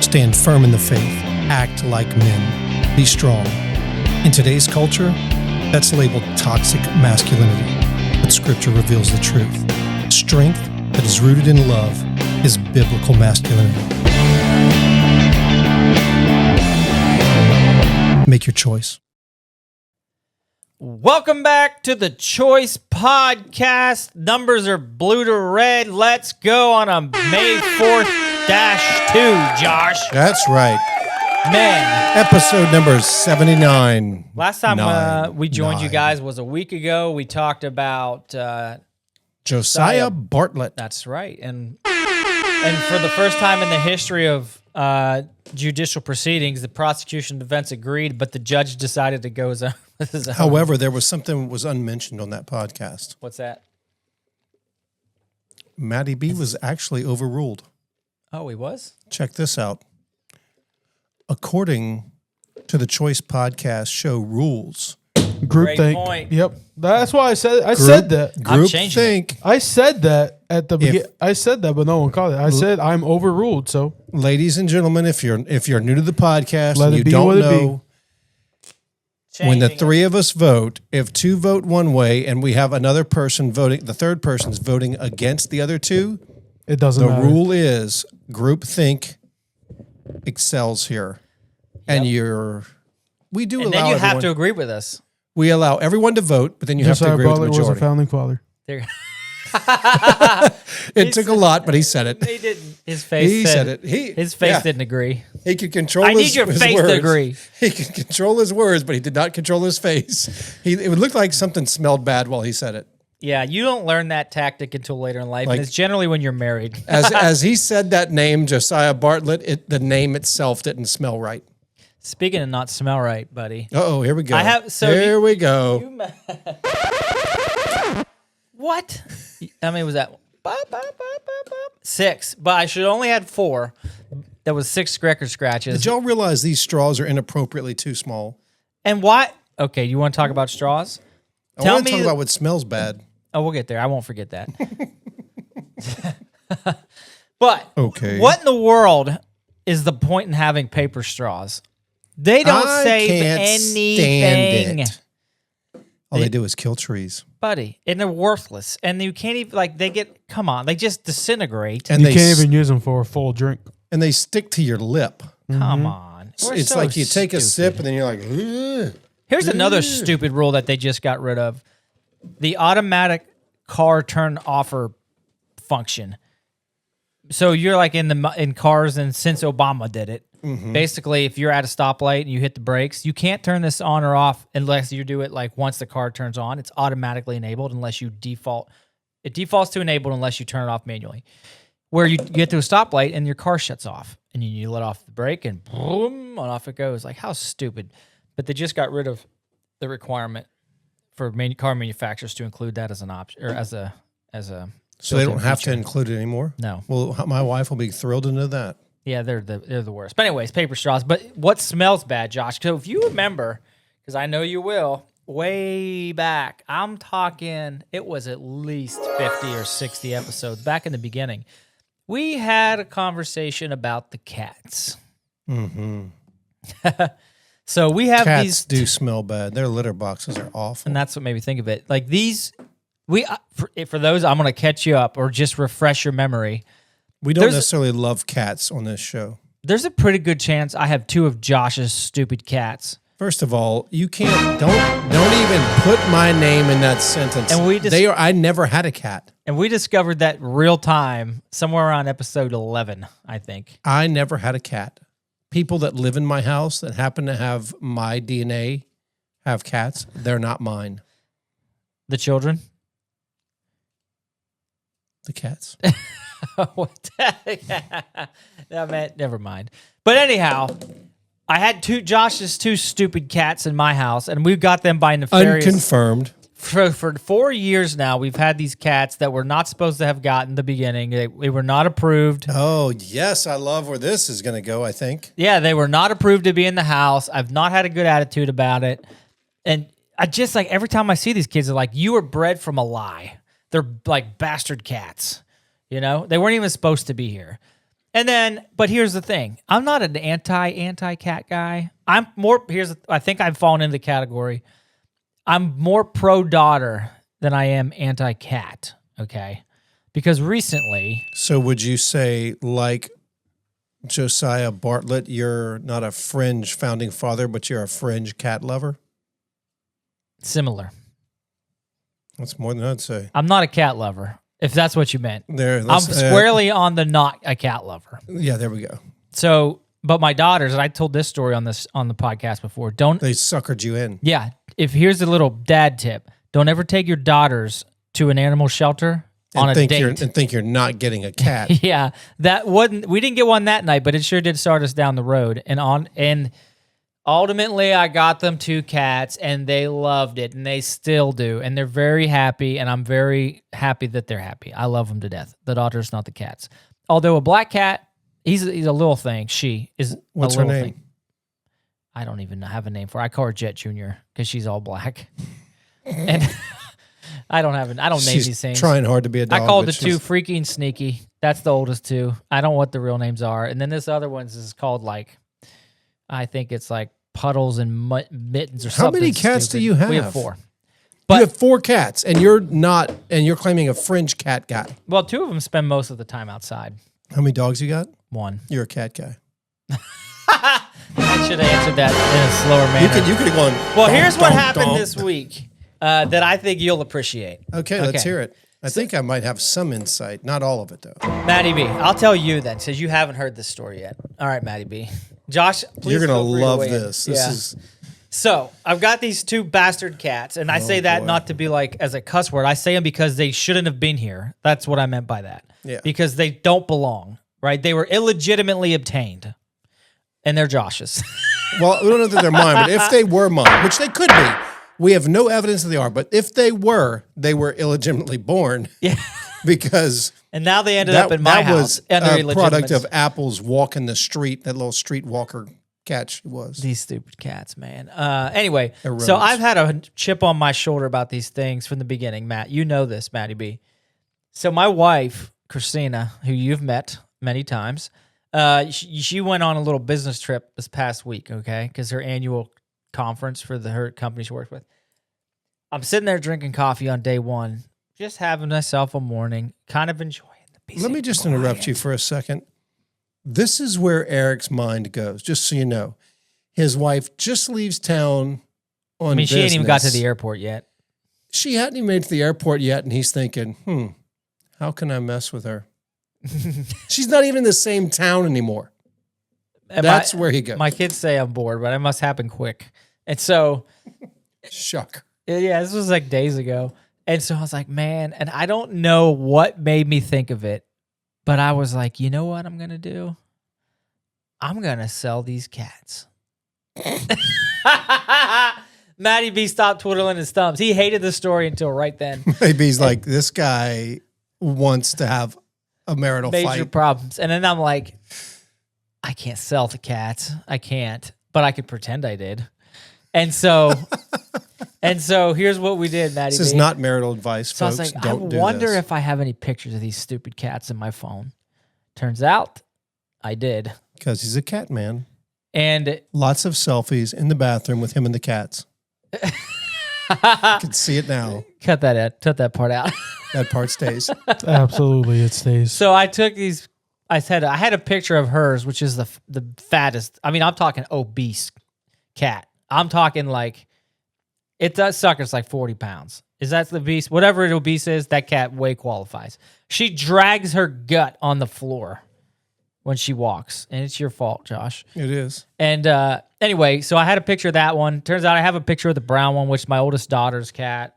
Stand firm in the faith. Act like men. Be strong. In today's culture, that's labeled toxic masculinity. But Scripture reveals the truth. Strength that is rooted in love is biblical masculinity. Make your choice. Welcome back to the Choice Podcast. Numbers are blue to red. Let's go on a May 4th-2, Josh. That's right. Man. Episode number 79. Last time we joined you guys was a week ago. We talked about Josiah Bartlett. That's right. And for the first time in the history of judicial proceedings, the prosecution and defense agreed, but the judge decided to go his own. However, there was something that was unmentioned on that podcast. What's that? Matty B was actually overruled. Oh, he was? Check this out. According to the Choice Podcast show rules, groupthink. Point. Yep, that's why I said that. Groupthink. I said that at the beginning. I said that, but no one caught it. I said I'm overruled. So, ladies and gentlemen, if you're new to the podcast Let and it you be don't what it know, when the three of us vote, if two vote one way and we have another person voting, the third person's voting against the other two, it doesn't matter. The rule is groupthink excels here. And we do and allow then you everyone, have to agree with us. we allow everyone to vote, but then you have to agree with the was a majority. founding father. There. It took a lot, but he said it. He didn't. His face He said said it. His face didn't agree. He could control I his need your his face words. to agree. He could control his words, but he did not control his face. It would look like something smelled bad while he said it. Yeah, you don't learn that tactic until later in life, Like- and it's generally when you're married. As he said that name, Josiah Bartlett, the name itself didn't smell right. Speaking of not smell right, buddy. Uh-oh, here we go. Here we go. What? How many was that? 6, but I should only had 4. That was 6 record scratches. Did y'all realize these straws are inappropriately too small? And why? Okay, you want to talk about straws? I want to talk about what smells bad. Oh, we'll get there. I won't forget that. But Okay. what in the world is the point in having paper straws? They don't save anything. All they do is kill trees. Buddy, and they're worthless. And you can't even, come on, they just disintegrate. And you can't even use them for a full drink. And they stick to your lip. Come on. It's like you take a sip and then you're like, ugh. Here's another stupid rule that they just got rid of. The automatic car turn offer function. So you're like in cars, and since Obama did it, basically if you're at a stoplight and you hit the brakes, you can't turn this on or off unless you do it like once the car turns on. It's automatically enabled unless you default. It defaults to enabled unless you turn it off manually. Where you get to a stoplight and your car shuts off, and you let off the brake and boom, and off it goes. Like, how stupid. But they just got rid of the requirement for car manufacturers to include that as an option, or as a. So they don't have to include it anymore? No. Well, my wife will be thrilled to know that. Yeah, they're the worst. But anyways, paper straws. But what smells bad, Josh? So if you remember, because I know you will, way back, I'm talking, it was at least 50 or 60 episodes back in the beginning. We had a conversation about the cats. Mm-hmm. So we have Cats these. do smell bad. Their litter boxes are awful. And that's what made me think of it. Like these, for those, I'm going to catch you up or just refresh your memory. We don't necessarily love cats on this show. There's a pretty good chance I have 2 of Josh's stupid cats. First of all, you can't don't even put my name in that sentence. And I never had a cat. And we discovered that real time somewhere around episode 11, I think. I never had a cat. People that live in my house that happen to have my DNA have cats. They're not mine. The children? The cats. What? Never mind. But anyhow, I had Josh's 2 stupid cats in my house, and we got them by nefarious. Unconfirmed. For 4 years now, we've had these cats that we're not supposed to have gotten in the beginning. They were not approved. Oh, yes. I love where this is going to go, I think. Yeah, they were not approved to be in the house. I've not had a good attitude about it. And I just, like, every time I see these kids, they're like, you were bred from a lie. They're like bastard cats. You know? They weren't even supposed to be here. And then, but here's the thing. I'm not an anti-cat guy. I'm more, I think I've fallen into the category. I'm more pro-daughter than I am anti-cat, okay? Because recently... So would you say, like Josiah Bartlett, you're not a fringe founding father, but you're a fringe cat lover? Similar. That's more than I'd say. I'm not a cat lover, if that's what you meant. I'm Let's squarely on the not a cat lover. Yeah, there we go. So, but my daughters, and I told this story on the podcast before. They suckered you in. Yeah. If here's a little dad tip: don't ever take your daughters to an animal shelter on a date and think you're not getting a cat. Yeah, we didn't get one that night, but it sure did start us down the road. And ultimately, I got them 2 cats, and they loved it, and they still do, and they're very happy, and I'm very happy that they're happy. I love them to death. The daughters, not the cats. Although a black cat, he's a little thing. She is What's a little her name? thing. I don't even have a name for her. I call her Jet Junior because she's all black, and I don't name these things. Trying hard to be a dog. I called the 2 freaking Sneaky. That's the oldest 2. I don't know what the real names are, and then this other one's is called I think it's like Puddles and Mittens or something. How many cats stupid. do you have? We have 4. You have 4 cats, and you're claiming a fringe cat guy. Well, 2 of them spend most of the time outside. How many dogs you got? 1. You're a cat guy. I should have answered that in a slower manner. You could have gone. Well, here's what happened this week that I think you'll appreciate. Okay, let's hear it. I think I might have some insight. Not all of it, though. Maddie B, I'll tell you then, since you haven't heard this story yet. All right, Maddie B. Josh, please You're going to feel free love weigh in. this. This Yeah. is... So I've got these 2 bastard cats, and I say that boy. not to be like as a cuss word. I say them because they shouldn't have been here. That's what I meant by that. Yeah. Because they don't belong, right? They were illegitimately obtained, and they're Josh's. Well, we don't know that they're mine, but if they were mine, which they could be, we have no evidence that they are. But if they were illegitimately born. Yeah. Because and now they ended up in my house. That under was a product illegitimate- of Apple's walking the street, that little street walker cat she was. These stupid cats, man. Anyway, Erodes. so I've had a chip on my shoulder about these things from the beginning, Matt. You know this, Matty B. So my wife, Christina, who you've met many times, she went on a little business trip this past week, okay? Because her annual conference for her company she works with. I'm sitting there drinking coffee on day 1, just having myself a morning, kind of enjoying the peace. Let me just interrupt you for a second. This is where Eric's mind goes, just so you know. His wife just leaves town on business. she ain't even got to the airport yet. She hadn't even made it to the airport yet, and he's thinking, how can I mess with her? She's not even in the same town anymore. And That's where he goes. My kids say I'm bored, but it must happen quick. And so... Shuck. Yeah, this was like days ago. And so I was like, man, and I don't know what made me think of it, but I was like, you know what I'm going to do? I'm going to sell these cats. Matty B stopped twiddling his thumbs. He hated the story until right then. Maybe he's like, this guy wants to have a marital Major fight. problems. And then I'm like, I can't sell the cats. I can't, but I could pretend I did. And so here's what we did, Matty This is B. not marital advice, So folks. I was like, Don't I do wonder this. if I have any pictures of these stupid cats in my phone. Turns out I did. Because he's a cat man. And Lots of selfies in the bathroom with him and the cats. I can see it now. cut that part out. That part stays. Absolutely, it stays. So I took these. I had a picture of hers, which is the fattest. I mean, I'm talking obese cat. I'm talking like that sucker's like 40 pounds. Is that the beast? Whatever it obese is, that cat way qualifies. She drags her gut on the floor when she walks, and it's your fault, Josh. It is. And anyway, so I had a picture of that one. Turns out I have a picture of the brown one, which is my oldest daughter's cat.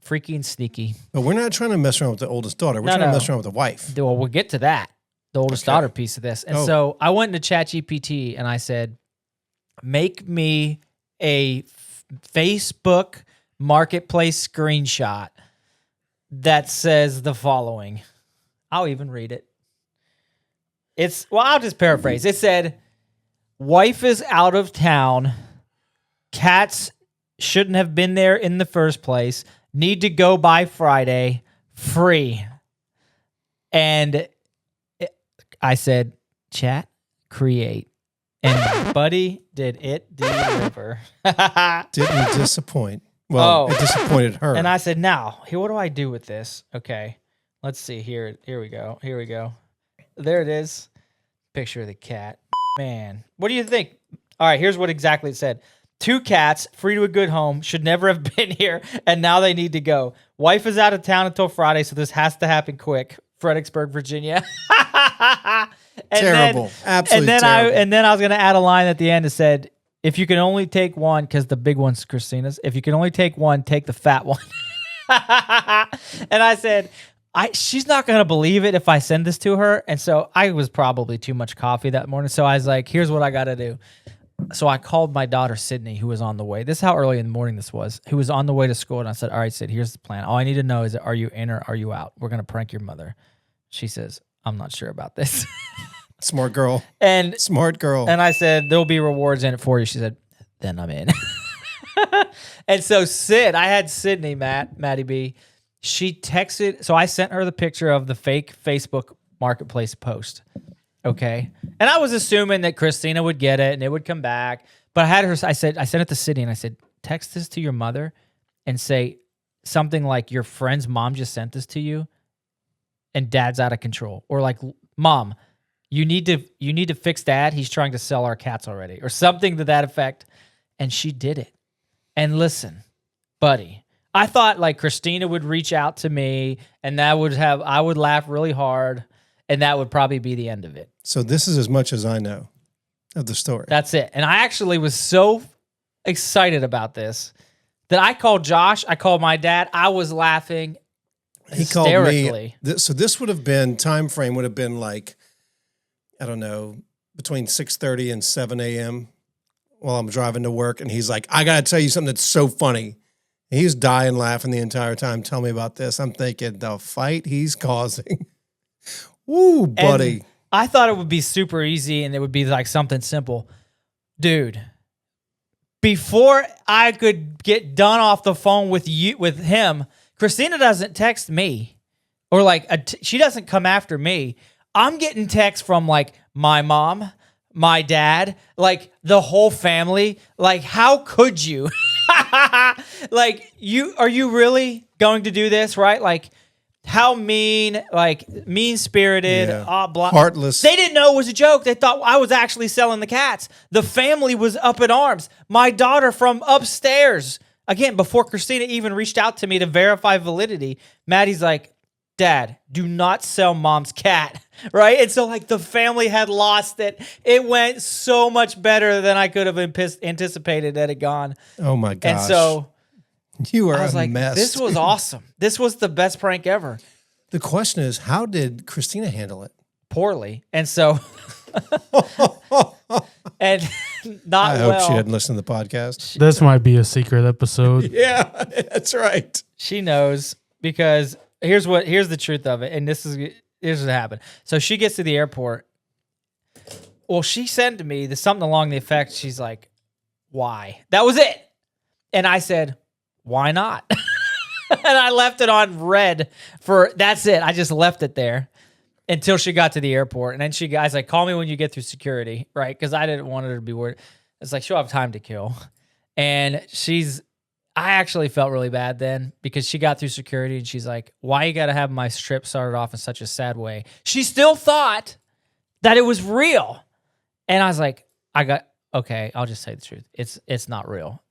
Freaking sneaky. But we're not trying to mess around with the oldest daughter. We're trying to mess around with the wife. Well, we'll get to that. The oldest daughter piece of this. And so I went into ChatGPT and I said, make me a Facebook marketplace screenshot that says the following. I'll even read it. I'll just paraphrase. It said, wife is out of town. Cats shouldn't have been there in the first place. Need to go by Friday. Free. And I said, chat, create. And buddy, did it deliver. Didn't disappoint. Well, it disappointed her. And I said, now, here, what do I do with this? Okay, let's see here. Here we go. There it is. Picture of the cat. Man, what do you think? All right, here's what exactly it said. 2 cats, free to a good home, should never have been here, and now they need to go. Wife is out of town until Friday, so this has to happen quick. Fredericksburg, Virginia. Terrible. Absolutely terrible. And then I was going to add a line at the end that said, if you can only take one, because the big one's Christina's, if you can only take one, take the fat one. And I said, she's not going to believe it if I send this to her. And so I was probably too much coffee that morning. So I was like, here's what I got to do. So I called my daughter, Sydney, who was on the way. This is how early in the morning this was. Who was on the way to school. And I said, all right, Sid, here's the plan. All I need to know is, are you in or are you out? We're going to prank your mother. She says, I'm not sure about this. Smart girl. Smart girl. And I said, there'll be rewards in it for you. She said, then I'm in. And so I had Sydney, Maddie B. She texted. So I sent her the picture of the fake Facebook Marketplace post. Okay. And I was assuming that Christina would get it and it would come back. But I sent it to Sydney and I said, text this to your mother and say something like, your friend's mom just sent this to you and dad's out of control. Or like, Mom, you need to fix dad. He's trying to sell our cats already. Or something to that effect. And she did it. And listen, buddy, I thought like Christina would reach out to me and I would laugh really hard and that would probably be the end of it. So this is as much as I know of the story. That's it. And I actually was so excited about this that I called Josh. I called my dad. I was laughing hysterically. Called me. So this would have been, time frame would have been like, I don't know, between 6:30 and 7 a.m. while I'm driving to work. And he's like, I got to tell you something that's so funny. And he was dying laughing the entire time. Tell me about this. I'm thinking, the fight he's causing. Woo, buddy. And I thought it would be super easy and it would be like something simple. Dude, before I could get done off the phone with him, Christina doesn't text me or like she doesn't come after me. I'm getting texts from like my mom, my dad, like the whole family. Like, how could you? Like, are you really going to do this? Right? Like, how mean, like mean-spirited, heartless. They didn't know it was a joke. They thought I was actually selling the cats. The family was up in arms. My daughter from upstairs, again, before Christina even reached out to me to verify validity, Maddie's like, Dad, do not sell mom's cat, right? And so like the family had lost it. It went so much better than I could have anticipated that it gone. Oh my gosh. And so you are I was a like, mess. this was awesome. This was the best prank ever. The question is, how did Christina handle it? Poorly. And so and not I hope she didn't listen to the podcast. This might be a secret episode. Yeah, that's right. She knows because here's the truth of it, and here's what happened. So she gets to the airport. Well, she said to me something along the effect, she's like, why? That was it. And I said, why not? And I left it on red that's it. I just left it there until she got to the airport. And then I was like, call me when you get through security, right? Because I didn't want her to be worried. It's like, she'll have time to kill. And I actually felt really bad then because she got through security and she's like, why you got to have my trip started off in such a sad way? She still thought that it was real. And I was like, okay, I'll just say the truth. It's not real.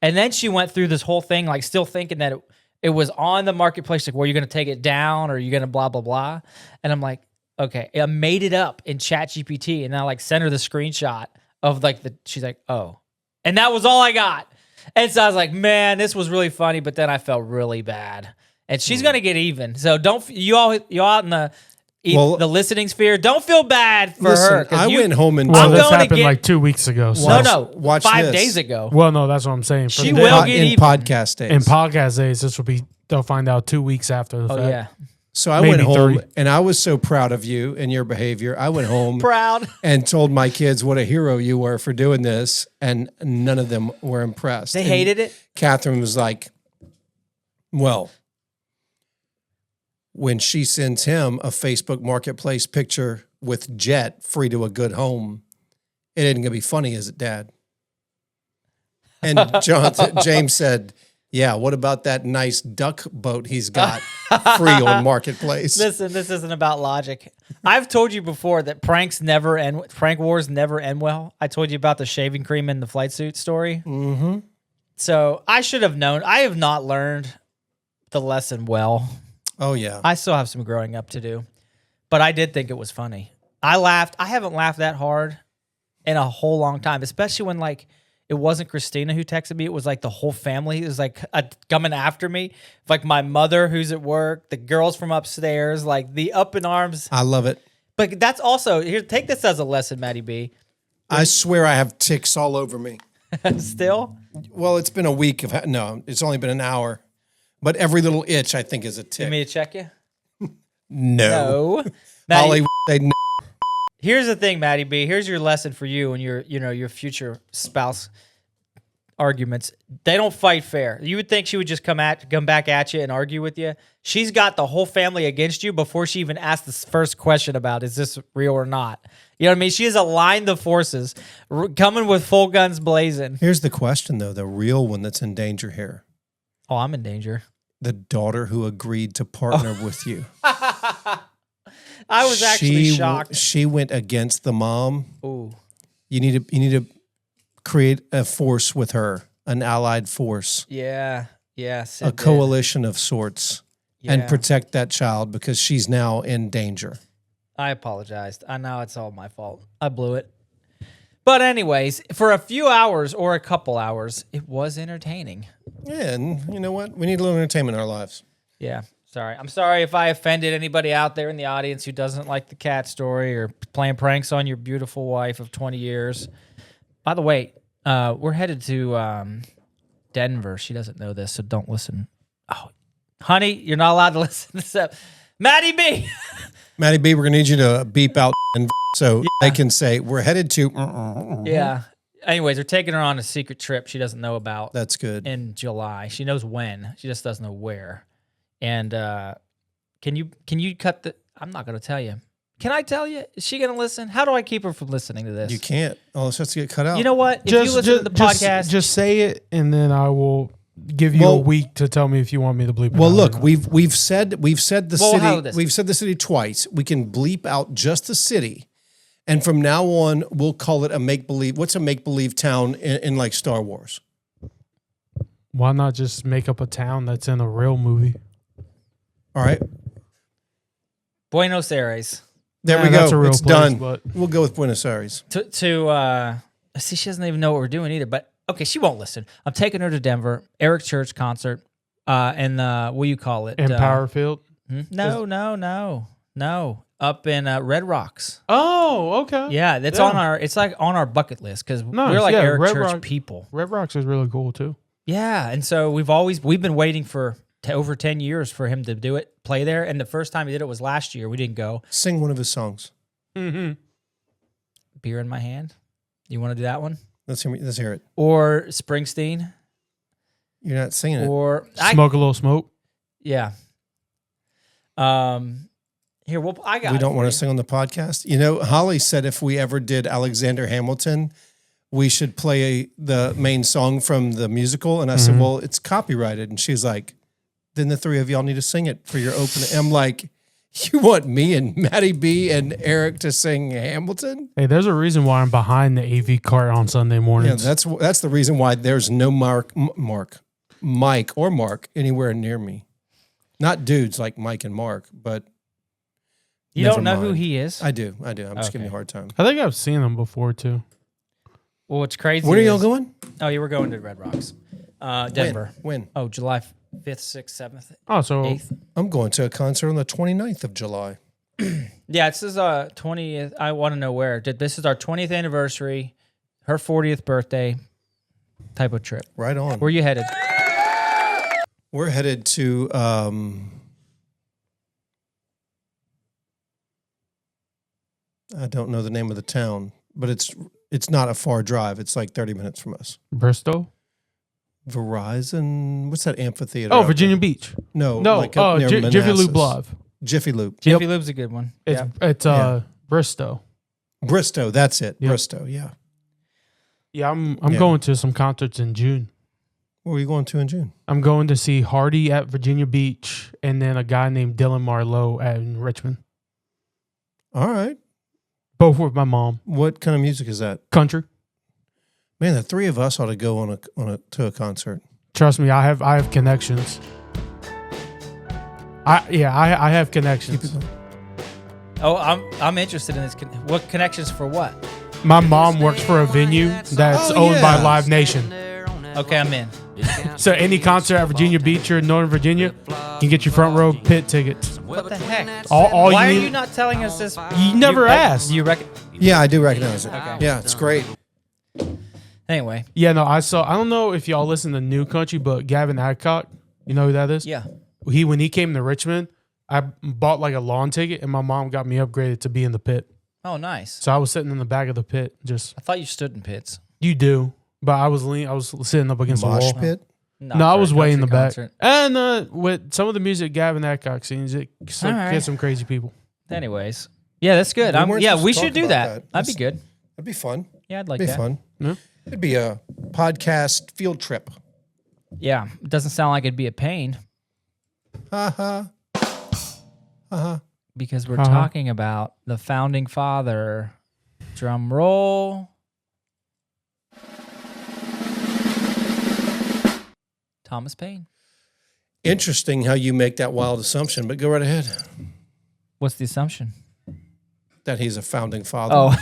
And then she went through this whole thing, like still thinking that it was on the marketplace. Like, were you going to take it down or are you going to blah, blah, blah? And I'm like, okay, I made it up in ChatGPT and I like sent her the screenshot of like she's like, oh, and that was all I got. And so I was like, man, this was really funny, but then I felt really bad. And she's going to get even. So you all out in the listening sphere, don't feel bad for her. I went home and... Well, this happened like 2 weeks ago. So. No, watch 5 days ago. Well, no, that's what I'm saying. She will get even. Podcast days. In podcast days, they'll find out 2 weeks after the fact. Oh, yeah. So I went home and I was so proud of you and your behavior. I went home proud and told my kids what a hero you were for doing this, and none of them were impressed. They hated it. Catherine was like, well, when she sends him a Facebook Marketplace picture with jet free to a good home, it ain't gonna be funny, is it, Dad? And James said, yeah, what about that nice duck boat he's got free on Marketplace? Listen, this isn't about logic. I've told you before that prank wars never end well. I told you about the shaving cream in the flight suit story. Mm-hmm. So I should have known. I have not learned the lesson well. Oh, yeah. I still have some growing up to do. But I did think it was funny. I laughed. I haven't laughed that hard in a whole long time, especially when, like, it wasn't Christina who texted me. It was like the whole family was like coming after me. Like my mother who's at work, the girls from upstairs, like the up in arms. I love it. But that's also, here, take this as a lesson, Maddie B. I swear I have ticks all over me. Still? Well, it's been a week. No, it's only been an hour. But every little itch, I think, is a tick. You want me to check you? No. Maddie, Holly, here's the thing, Maddie B. Here's your lesson for you and your future spouse arguments. They don't fight fair. You would think she would just come back at you and argue with you. She's got the whole family against you before she even asked the first question about, is this real or not? You know what I mean? She has aligned the forces, coming with full guns blazing. Here's the question, though, the real one that's in danger here. Oh, I'm in danger. The daughter who agreed to partner with you. I was actually shocked. She went against the mom. Ooh. You need to create a force with her, an allied force. Yeah. Yes. A coalition of sorts. Yeah. And protect that child because she's now in danger. I apologized. I know it's all my fault. I blew it. But anyways, for a few hours or a couple hours, it was entertaining. Yeah, and you know what? We need a little entertainment in our lives. Yeah. Sorry. I'm sorry if I offended anybody out there in the audience who doesn't like the cat story or playing pranks on your beautiful wife of 20 years. By the way, we're headed to Denver. She doesn't know this, so don't listen. Oh, honey, you're not allowed to listen to this up. Maddie B. Maddie B, we're going to need you to beep out so they can say, we're headed to... Yeah. Anyways, we're taking her on a secret trip she doesn't know about. That's good. In July. She knows when. She just doesn't know where. And can you cut the... I'm not going to tell you. Can I tell you? Is she going to listen? How do I keep her from listening to this? You can't. Oh, it's has to get cut out. You know what? If you listen to the podcast... Just say it, and then I will give you a week to tell me if you want me to bleep it out. Well, look, we've said the city. We've said the city twice. We can bleep out just the city. And from now on, we'll call it a make-believe. What's a make-believe town in like Star Wars? Why not just make up a town that's in a real movie? All right. Buenos Aires. There we go. That's a real it's place, done. But... We'll go with Buenos Aires. See, she doesn't even know what we're doing either. But okay, she won't listen. I'm taking her to Denver. Eric Church concert. And what do you call it? Empire Field? No. Up in Red Rocks. Oh, okay. Yeah, it's on our. It's like on our bucket list because we're like Eric Church people. Red Rocks is really cool too. Yeah, and so we've been waiting for over 10 years for him to do it, play there. And the first time he did it was last year. We didn't go. Sing one of his songs. Mm-hmm. Beer in My Hand. You want to do that one? Let's hear it. Or Springsteen. You're not singing it. Or Smoke a Little Smoke. Yeah. Here, we don't want to sing on the podcast. You know, Holly said if we ever did Alexander Hamilton, we should play the main song from the musical. And I said, well, it's copyrighted. And she's like, then the three of y'all need to sing it for your opening. I'm like, you want me and Maddie B and Eric to sing Hamilton? Hey, there's a reason why I'm behind the AV cart on Sunday mornings. Yeah, that's the reason why there's no Mike or Mark anywhere near me. Not dudes like Mike and Mark, but... You don't know who he is? I do. I'm just giving you a hard time. I think I've seen him before, too. Well, what's crazy Where are y'all going? Oh, yeah, we're going to Red Rocks. Denver. When? Oh, July 5th, 6th, 7th, Oh, so 8th. I'm going to a concert on the 29th of July. Yeah, this is 20th. I want to know where. This is our 20th anniversary, her 40th birthday type of trip. Right on. Where are you headed? We're headed to... I don't know the name of the town, but it's not a far drive. It's like 30 minutes from us. Bristol? Verizon? What's that amphitheater? Oh, Virginia Beach. No. Like Jiffy Lube Live. Jiffy Lube. Jiffy Lube's a good one. It's Bristow. Bristow, that's it. Yep. Bristow, yeah. Yeah, I'm going to some concerts in June. Where are you going to in June? I'm going to see Hardy at Virginia Beach and then a guy named Dylan Marlowe in Richmond. All right. Both with my mom. What kind of music is that? Country. Man, the three of us ought to go to a concert. Trust me, I have connections. I have connections. Oh, I'm interested in this. What connections for what? My mom works for a venue that's owned by Live Nation. Okay, I'm in. So any concert at Virginia Beach or in Northern Virginia, you can get your front row pit tickets. What the heck? Why are you not telling us this? You never asked. You reckon? Yeah, I do recognize it. Okay. Yeah, it's great. Anyway. Yeah, no, I don't know if y'all listen to New Country, but Gavin Adcock, you know who that is? Yeah. When he came to Richmond, I bought like a lawn ticket, and my mom got me upgraded to be in the pit. Oh, nice. So I was sitting in the back of the pit. I thought you stood in pits. You do, but I was sitting up against the wall. Mosh pit? No, I was way in the back. Concert. And with some of the music Gavin Adcock sings, it gets some crazy people. Anyways, yeah, that's good. We should do that. That'd be good. That'd be fun. Yeah, I'd like It'd that. be fun. Yeah. It'd be a podcast field trip. Yeah, it doesn't sound like it'd be a pain. Because we're talking about the founding father. Drum roll. Thomas Paine. Interesting how you make that wild assumption, but go right ahead. What's the assumption? That he's a founding father. Oh.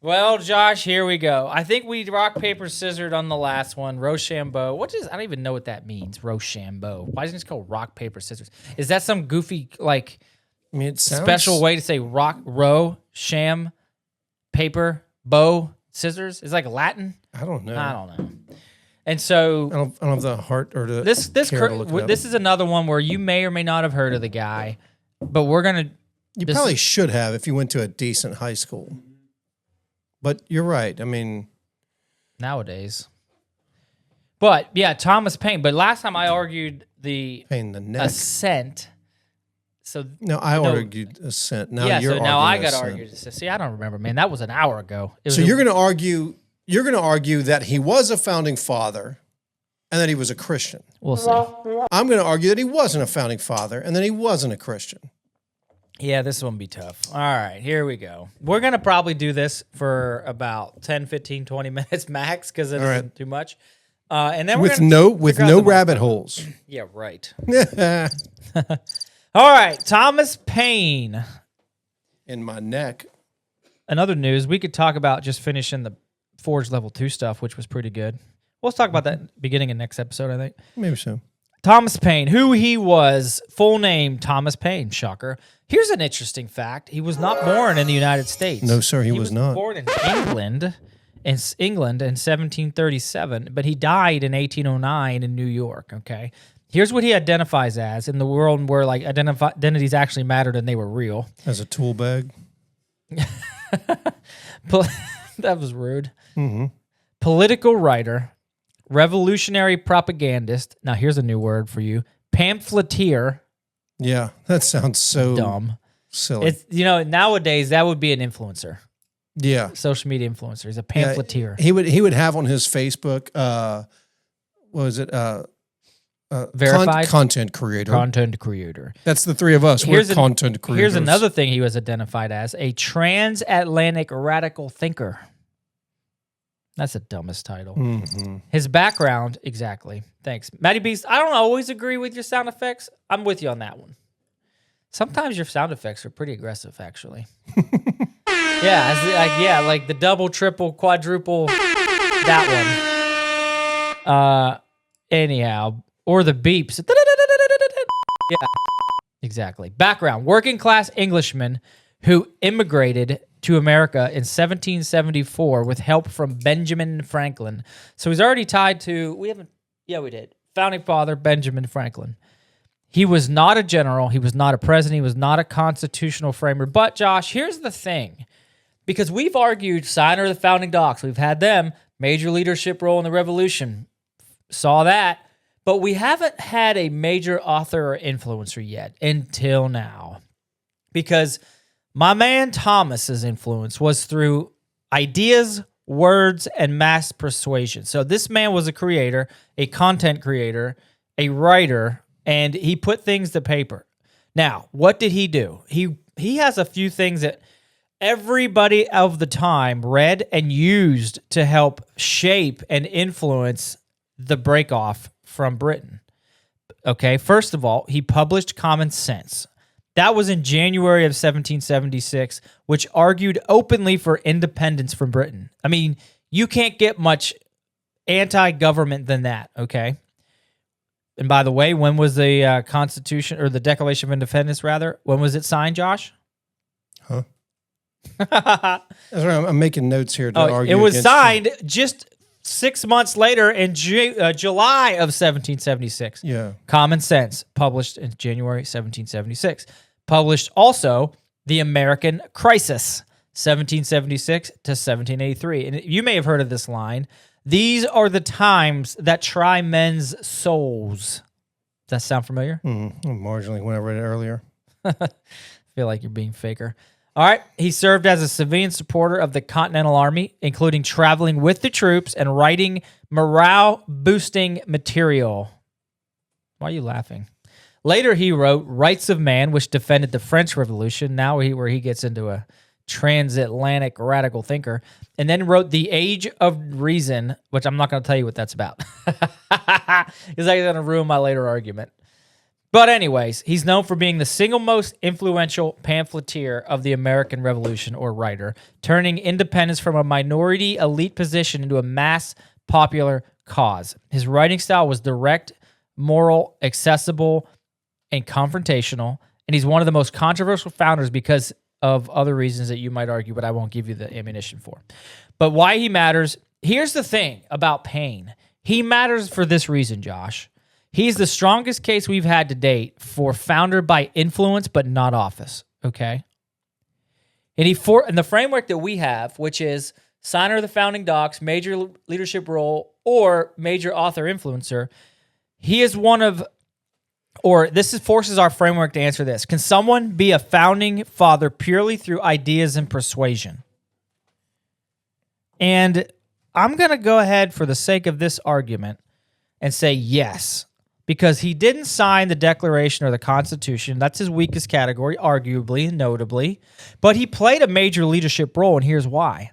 Well, Josh, here we go. I think we rock, paper, scissored on the last one. Rochambeau. I don't even know what that means, Rochambeau. Why isn't it called rock, paper, scissors? Is that some goofy, like, it sounds special way to say rock, sham, paper, bow, scissors? Is it like Latin? I don't know. I don't know. And so I don't have the heart or the this care to look it up. This is another one where you may or may not have heard of the guy, but we're gonna. You probably should have if you went to a decent high school. But you're right. I mean, nowadays. But yeah, Thomas Paine. But last time I argued the pain in the neck. Assent. So no, I argued assent. Now you're so now I got assent. argued. See, I don't remember, man. That was an hour ago. So you're going to argue. You're going to argue that he was a founding father, and that he was a Christian. We'll see. I'm going to argue that he wasn't a founding father, and that he wasn't a Christian. Yeah, this one will be tough. All right, here we go. We're going to probably do this for about 10, 15, 20 minutes max because it isn't too much. And then with no rabbit holes. Yeah, right. All right, Thomas Paine. In my neck. Another news, we could talk about just finishing the Forge Level 2 stuff, which was pretty good. We'll talk about that beginning of next episode, I think. Maybe so. Thomas Paine, who he was, full name, Thomas Paine, shocker. Here's an interesting fact. He was not born in the United States. No, sir, he was not. Born in England in 1737, but he died in 1809 in New York, okay? Here's what he identifies as in the world where like identities actually mattered and they were real. As a tool bag? That was rude. Mm-hmm. Political writer, revolutionary propagandist. Now, here's a new word for you. Pamphleteer. Yeah, that sounds so dumb. Silly. It's, nowadays, that would be an influencer. Yeah. Social media influencer. He's a pamphleteer. Yeah, he would have on his Facebook, what was it? Verified? Content creator. Content creator. That's the three of us. We're content creators. Here's another thing he was identified as, a transatlantic radical thinker. That's the dumbest title. Mm-hmm. His background, exactly. Thanks. Matty Beast, I don't always agree with your sound effects. I'm with you on that one. Sometimes your sound effects are pretty aggressive, actually. Like the double, triple, quadruple, that one. Anyhow, or the beeps. Yeah, exactly. Background, working class Englishman who immigrated to America in 1774 with help from Benjamin Franklin. So he's already tied to, we did. Founding father, Benjamin Franklin. He was not a general. He was not a president. He was not a constitutional framer. But Josh, here's the thing. Because we've argued signer of the founding docs. We've had them. Major leadership role in the revolution. Saw that. But we haven't had a major author or influencer yet until now. Because my man Thomas's influence was through ideas, words, and mass persuasion. So this man was a creator, a content creator, a writer, and he put things to paper. Now, what did he do? He has a few things that everybody of the time read and used to help shape and influence the breakoff from Britain. Okay, first of all, he published Common Sense. That was in January of 1776, which argued openly for independence from Britain. I mean, you can't get much anti-government than that, okay? And by the way, when was the Constitution, or the Declaration of Independence, rather? When was it signed, Josh? Huh? That's right. I'm making notes here to argue. It was against signed just 6 months later in July of 1776. Yeah. Common Sense, published in January 1776. Published also The American Crisis, 1776 to 1783. And you may have heard of this line. These are the times that try men's souls. Does that sound familiar? Marginally when I read it earlier. I feel like you're being faker. All right. He served as a civilian supporter of the Continental Army, including traveling with the troops and writing morale-boosting material. Why are you laughing? Later, he wrote Rights of Man, which defended the French Revolution, now where he gets into a transatlantic radical thinker, and then wrote The Age of Reason, which I'm not going to tell you what that's about. Because that's going to ruin my later argument. But anyways, he's known for being the single most influential pamphleteer of the American Revolution, or writer, turning independence from a minority elite position into a mass popular cause. His writing style was direct, moral, accessible, and confrontational, and he's one of the most controversial founders because of other reasons that you might argue, but I won't give you the ammunition for. But why he matters, here's the thing about Paine. He matters for this reason, Josh. He's the strongest case we've had to date for founder by influence, but not office, okay? And in the framework that we have, which is signer of the founding docs, major leadership role, or major author influencer, he is one of, or this forces our framework to answer this. Can someone be a founding father purely through ideas and persuasion? And I'm going to go ahead for the sake of this argument and say yes, because he didn't sign the Declaration or the Constitution. That's his weakest category, arguably, notably. But he played a major leadership role, and here's why.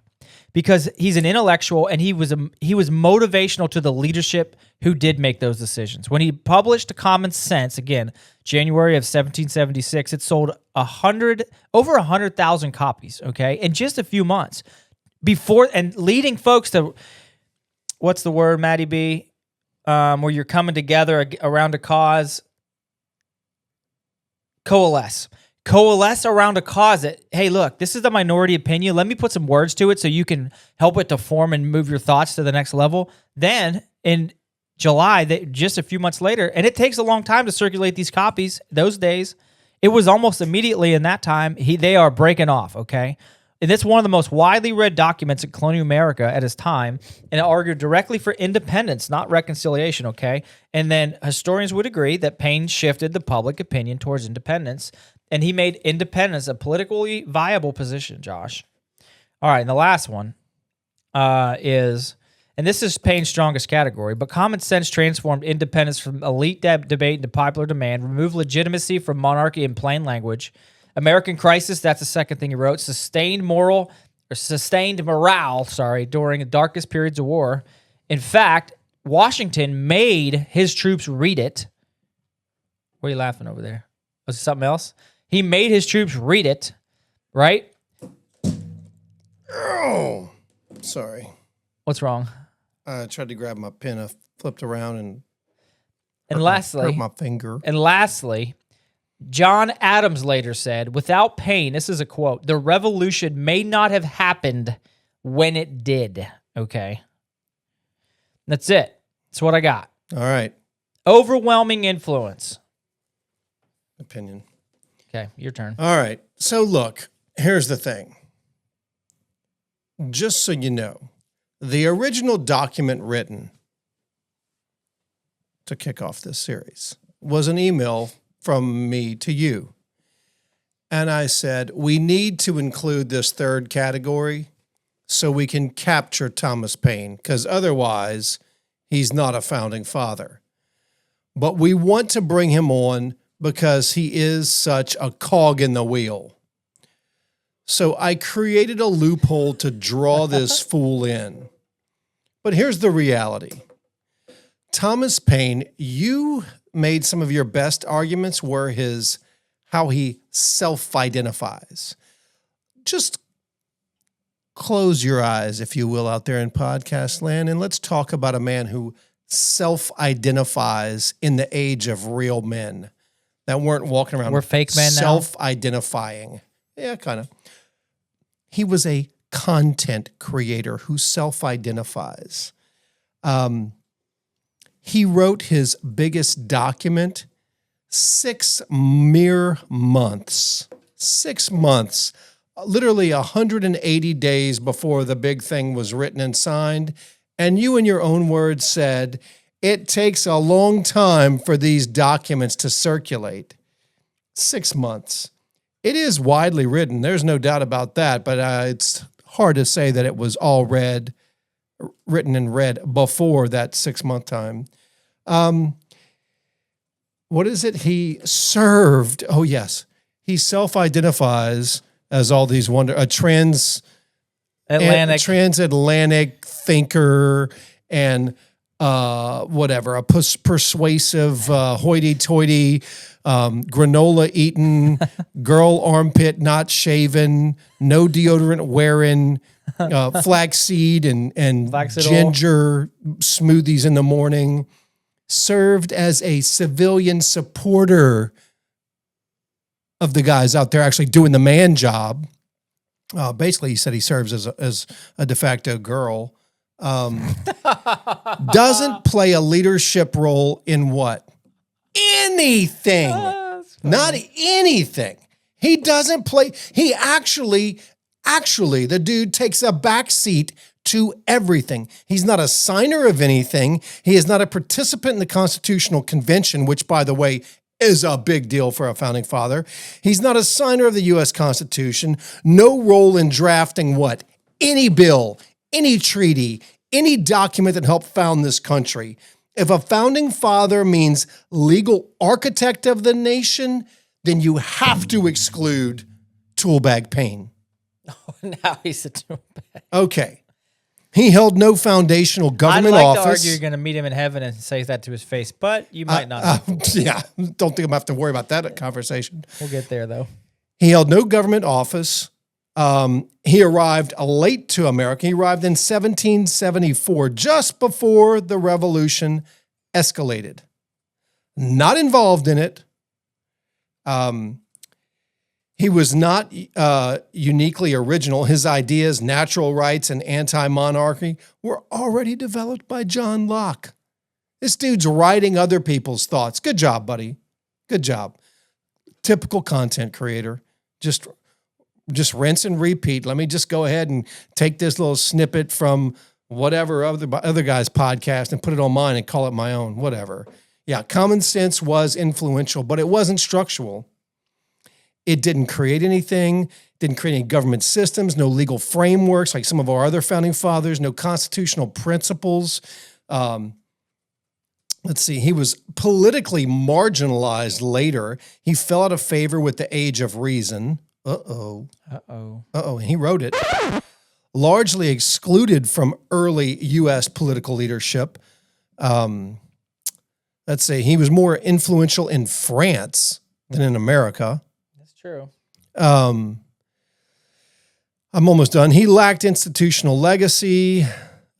Because he's an intellectual, and he was motivational to the leadership who did make those decisions. When he published Common Sense, again, January of 1776, it sold over 100,000 copies, okay, in just a few months. And leading folks to, what's the word, Maddie B? Where you're coming together around a cause. Coalesce around a cause that, hey, look, this is the minority opinion. Let me put some words to it so you can help it to form and move your thoughts to the next level. Then in July, just a few months later, and it takes a long time to circulate these copies those days. It was almost immediately in that time, they are breaking off, okay? And it's one of the most widely read documents in colonial America at his time, and it argued directly for independence, not reconciliation, okay? And then historians would agree that Paine shifted the public opinion towards independence, and he made independence a politically viable position, Josh. All right, and the last one is, and this is Paine's strongest category, but Common Sense transformed independence from elite debate into popular demand, removed legitimacy from monarchy in plain language. American Crisis, that's the second thing he wrote, sustained morale, during the darkest periods of war. In fact, Washington made his troops read it. What are you laughing over there? Was it something else? He made his troops read it, right? Oh, sorry. What's wrong? I tried to grab my pen. I flipped around and lastly, hurt my finger. And lastly, John Adams later said, without Paine, this is a quote, the revolution may not have happened when it did. Okay. That's it. That's what I got. All right. Overwhelming influence. Opinion. Okay, your turn. All right. So look, here's the thing. Just so you know, the original document written to kick off this series was an email from me to you. And I said, we need to include this third category so we can capture Thomas Paine, because otherwise he's not a founding father. But we want to bring him on because he is such a cog in the wheel. So I created a loophole to draw this fool in. But here's the reality. Thomas Paine, you made some of your best arguments were how he self-identifies. Just close your eyes, if you will, out there in podcast land, and let's talk about a man who self-identifies in the age of real men that weren't walking around. We're fake men now? Self-identifying. Yeah, kind of. He was a content creator who self-identifies. He wrote his biggest document 6 mere months. 6 months. Literally 180 days before the big thing was written and signed. And you, in your own words, said, it takes a long time for these documents to circulate. 6 months. It is widely written. There's no doubt about that, but it's hard to say that it was all written and read before that 6 month time. What is it? He served. Oh, yes. He self-identifies as all these a transatlantic thinker and whatever, a persuasive hoity-toity, granola eating, girl armpit not shaven, no deodorant wearing, flaxseed and ginger smoothies in the morning, served as a civilian supporter of the guys out there actually doing the man job. Basically, he said he serves as a de facto girl. Doesn't play a leadership role in what? Anything. Not anything. He doesn't play. He actually, the dude takes a backseat to everything. He's not a signer of anything. He is not a participant in the Constitutional Convention, which, by the way, is a big deal for a founding father. He's not a signer of the U.S. Constitution. No role in drafting what? Any bill, any treaty, any document that helped found this country. If a founding father means legal architect of the nation, then you have to exclude Toolbag Paine. Oh, now he's a toolbag. Okay. He held no foundational government I'd like office. to argue you're going to meet him in heaven and say that to his face, but you might not. Yeah, don't think I'm going to have to worry about that conversation. We'll get there, though. He held no government office. He arrived late to America. He arrived in 1774, just before the revolution escalated. Not involved in it. He was not uniquely original. His ideas, natural rights and anti-monarchy, were already developed by John Locke. This dude's writing other people's thoughts. Good job, buddy. Good job. Typical content creator. Just rinse and repeat. Let me just go ahead and take this little snippet from whatever other guy's podcast and put it on mine and call it my own, whatever. Yeah, common sense was influential, but it wasn't structural. It didn't create anything, didn't create any government systems, no legal frameworks like some of our other founding fathers, no constitutional principles. Let's see, he was politically marginalized later. He fell out of favor with the age of reason. And he wrote it. Largely excluded from early U.S. political leadership. Let's say he was more influential in France than in America. That's true. I'm almost done. He lacked institutional legacy.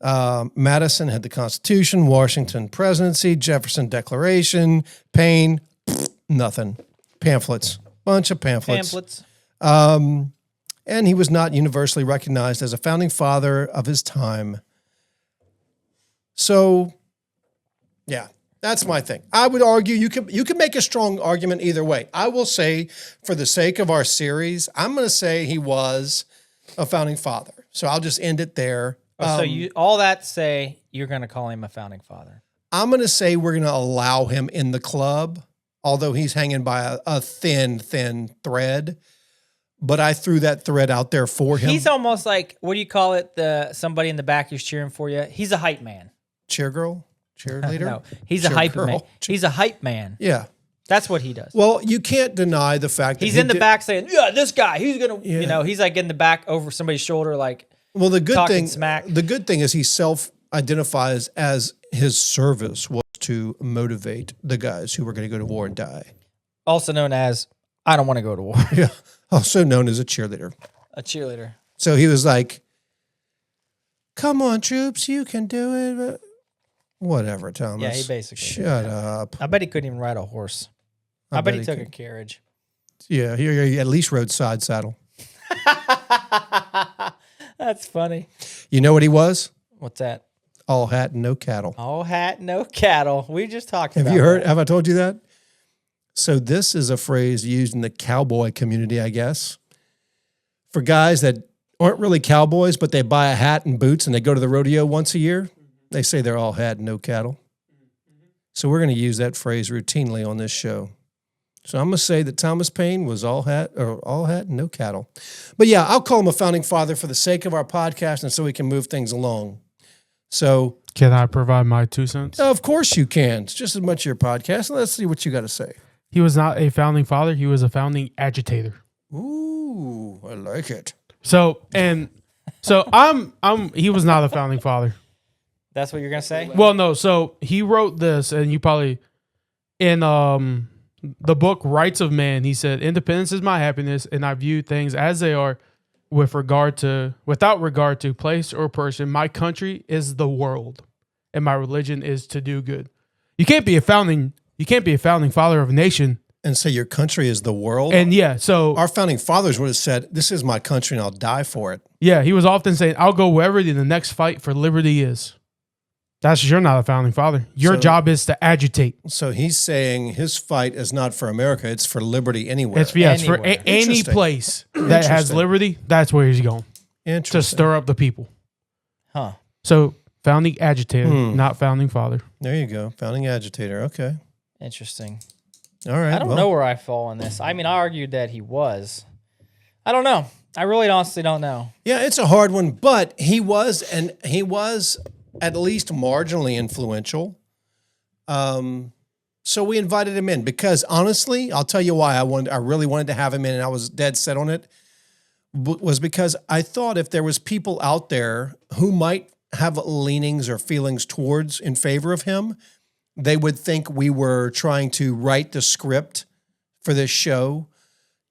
Madison had the Constitution, Washington presidency, Jefferson Declaration, Paine, nothing. Pamphlets, bunch of pamphlets. And he was not universally recognized as a founding father of his time. So, yeah, that's my thing. I would argue you can make a strong argument either way. I will say, for the sake of our series, I'm going to say he was a founding father. So I'll just end it there. So all that say, you're going to call him a founding father. I'm going to say we're going to allow him in the club, although he's hanging by a thin thread. But I threw that thread out there for him. He's almost like, what do you call it? Somebody in the back who's cheering for you. He's a hype man. Cheerleader? No, he's a hype man. He's a hype man. Yeah. That's what he does. Well, you can't deny the fact that he's in the back saying, "Yeah, this guy, he's gonna," he's like in the back over somebody's shoulder, like. Well, the good thing, smack. the good thing is he self-identifies as his service was to motivate the guys who were going to go to war and die. Also known as, I don't want to go to war. Yeah. Also known as a cheerleader. A cheerleader. So he was like, "Come on, troops, you can do it." Whatever, Thomas. Yeah, he basically. Shut up. I bet he couldn't even ride a horse. I bet he took a carriage. Yeah, he at least rode side saddle. That's funny. You know what he was? What's that? All hat and no cattle. All hat, no cattle. We just talked about Have you heard? that. Have I told you that? So this is a phrase used in the cowboy community, I guess, for guys that aren't really cowboys, but they buy a hat and boots and they go to the rodeo once a year. They say they're all hat and no cattle. So we're going to use that phrase routinely on this show. So I'm going to say that Thomas Paine was all hat and no cattle. But yeah, I'll call him a founding father for the sake of our podcast and so we can move things along. So Can I provide my 2 cents? of course you can. It's just as much your podcast. Let's see what you got to say. He was not a founding father. He was a founding agitator. Ooh, I like it. So he was not a founding father. That's what you're going to say? Well, no. So he wrote this, and you probably, in the book Rights of Man, he said, "Independence is my happiness, and I view things as they are without regard to place or person. My country is the world, and my religion is to do good." You can't be a founding father of a nation And say your country is the world. and so Our founding fathers would have said, "This is my country and I'll die for it." he was often saying, "I'll go wherever the next fight for liberty is." You're not a founding father. Your job is to agitate. So he's saying his fight is not for America, it's for liberty anywhere. It's for any Interesting. place that has liberty. That's where he's going to Interesting. stir up the people. Huh. So founding agitator, not founding father. There you go. Founding agitator. Okay. Interesting. All right. I don't know where I fall on this. I mean, I argued that he was. I don't know. I really honestly don't know. Yeah, it's a hard one, but he was at least marginally influential. So we invited him in because honestly, I'll tell you why I really wanted to have him in and I was dead set on it, was because I thought if there was people out there who might have leanings or feelings towards in favor of him, they would think we were trying to write the script for this show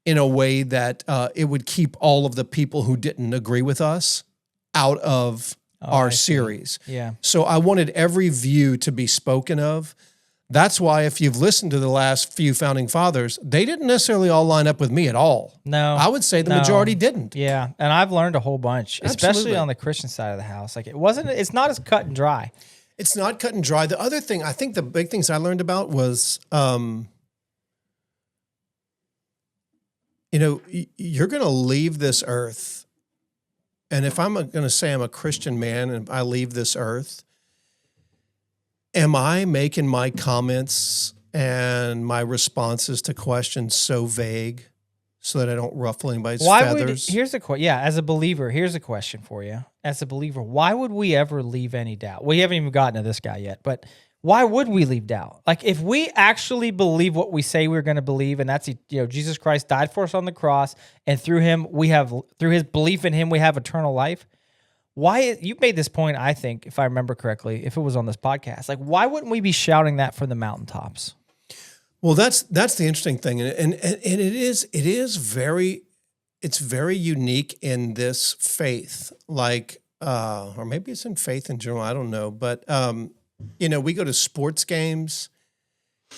in a way that it would keep all of the people who didn't agree with us out of our series. Yeah. So I wanted every view to be spoken of. That's why if you've listened to the last few founding fathers, they didn't necessarily all line up with me at all. No. I would say the majority didn't. Yeah. And I've learned a whole bunch, especially Absolutely. on the Christian side of the house. Like it's not as cut and dry. It's not cut and dry. The other thing, I think the big things I learned about was, you're going to leave this earth. And if I'm going to say I'm a Christian man and I leave this earth, am I making my comments and my responses to questions so vague so that I don't ruffle anybody's feathers? Here's the question. Yeah, as a believer, here's a question for you. As a believer, why would we ever leave any doubt? We haven't even gotten to this guy yet, but why would we leave doubt? Like if we actually believe what we say we're going to believe, and that's Jesus Christ died for us on the cross, and through his belief in him, we have eternal life. Why you made this point? I think, if I remember correctly, if it was on this podcast, like why wouldn't we be shouting that from the mountaintops? Well, that's the interesting thing, and it's very unique in this faith, like or maybe it's in faith in general. I don't know, but we go to sports games,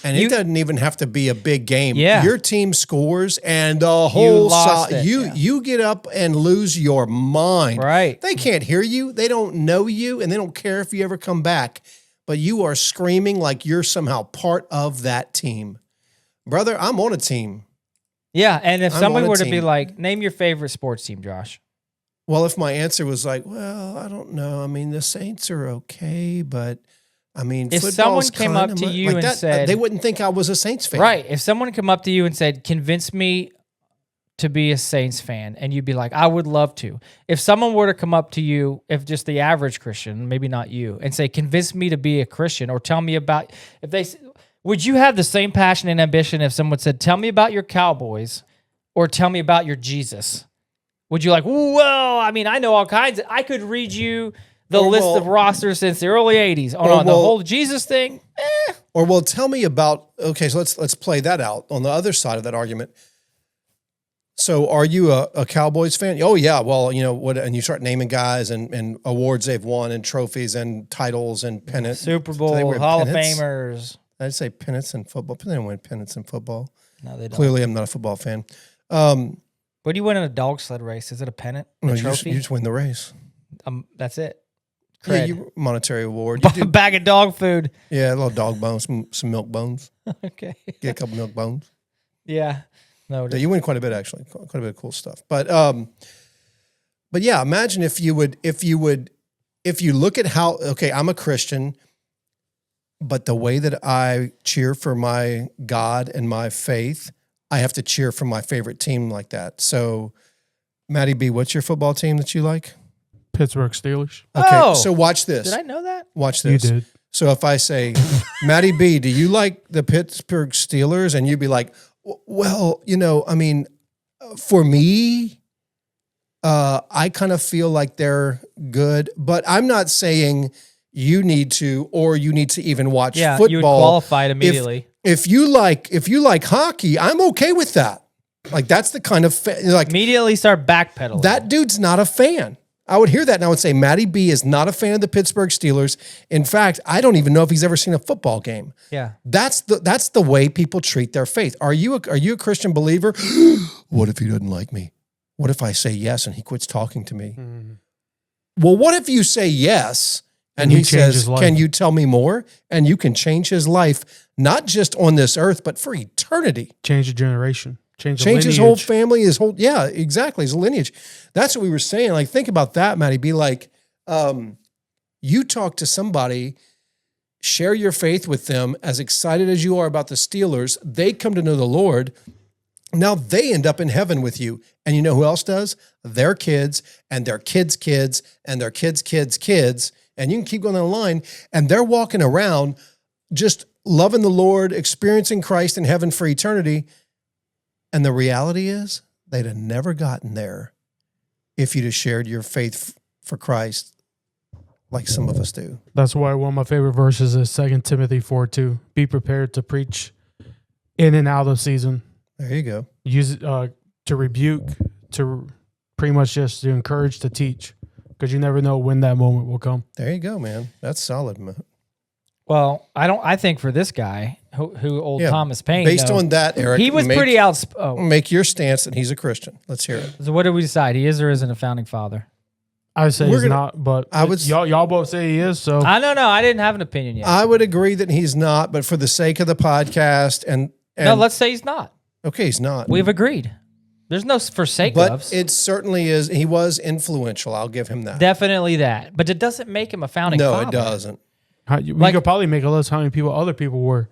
and it doesn't even have to be a big game. Yeah. Your team scores, and the whole you you get up and lose your mind. Right? They can't hear you. They don't know you, and they don't care if you ever come back. But you are screaming like you're somehow part of that team. Brother, I'm on a team. Yeah, and if somebody were to be team. like, name your favorite sports team, Josh. Well, if my answer was like, well, I don't know. I mean, the Saints are okay, but I mean, If someone came up to you and said, they wouldn't think I was a Saints fan. right, if someone came up to you and said, convince me to be a Saints fan, and you'd be like, I would love to. If someone were to come up to you, if just the average Christian, maybe not you, and say, convince me to be a Christian, or tell me about, would you have the same passion and ambition if someone said, tell me about your Cowboys, or tell me about your Jesus? Would you like, well, I mean, I know all kinds. I could read you the list of rosters since the early 80s. On the whole Jesus thing, Or, well, tell me about, okay, so let's play that out on the other side of that argument. So are you a Cowboys fan? Oh, yeah. Well, you know, what, and you start naming guys and awards they've won and trophies and titles and pennants. Super Bowl, Hall of Famers. I'd say pennants in football. But they don't win pennants in football. No, they don't. Clearly, I'm not a football fan. What do you win in a dog sled race? Is it a pennant? No, A trophy? you just win the race. That's it. Yeah, Cred. monetary award. You do, Bag of dog food. yeah, a little dog bones, some milk bones. Okay. Get a couple milk bones. Yeah. No. Yeah, you win quite a bit, actually. Quite a bit of cool stuff. But yeah, imagine if you look at how, okay, I'm a Christian, but the way that I cheer for my God and my faith, I have to cheer for my favorite team like that. So, Matty B, what's your football team that you like? Pittsburgh Steelers. Okay, Oh. so watch this. Did I know that? Watch You this. did. So if I say, Matty B, do you like the Pittsburgh Steelers? And you'd be like, well, you know, I mean, for me, I kind of feel like they're good, but I'm not saying you need to, or you need to even watch football. You would qualify it immediately. If you like hockey, I'm okay with that. Like that's the kind of like Immediately start backpedaling. that dude's not a fan. I would hear that and I would say Matty B is not a fan of the Pittsburgh Steelers. In fact, I don't even know if he's ever seen a football game. Yeah. That's the way people treat their faith. Are you a Christian believer? What if he doesn't like me? What if I say yes and he quits talking to me? Well, what if you say yes and he says, can you tell me more? And you can change his life, not just on this earth, but for eternity. Change the generation. Change His whole family, yeah, exactly, his lineage. That's what we were saying. Like, think about that, Matty. Be like, you talk to somebody, share your faith with them, as excited as you are about the Steelers, they come to know the Lord. Now they end up in heaven with you. And you know who else does? Their kids and their kids' kids and their kids' kids' kids. And you can keep going down the line. And they're walking around just loving the Lord, experiencing Christ in heaven for eternity. And the reality is they'd have never gotten there if you'd have shared your faith for Christ like some of us do. That's why one of my favorite verses is 2 Timothy 4:2. Be prepared to preach in and out of season. There you go. Use it to rebuke, to pretty much just to encourage, to teach, because you never know when that moment will come. There you go, man. That's solid, man. Well, I think for this guy, who old Thomas Paine, based on that, Eric, he was pretty outspoken. Make your stance that he's a Christian. Let's hear it. So what did we decide? He is or isn't a founding father? I say he's not, but y'all both say he is. So I don't know. I didn't have an opinion yet. I would agree that he's not, but for the sake of the podcast and no, let's say he's not. Okay, he's not. We've agreed. There's no forsake but ofs. It certainly is. He was influential. I'll give him that. Definitely that. But it doesn't make him a founding father. No, it doesn't. We could probably make a list how many other people were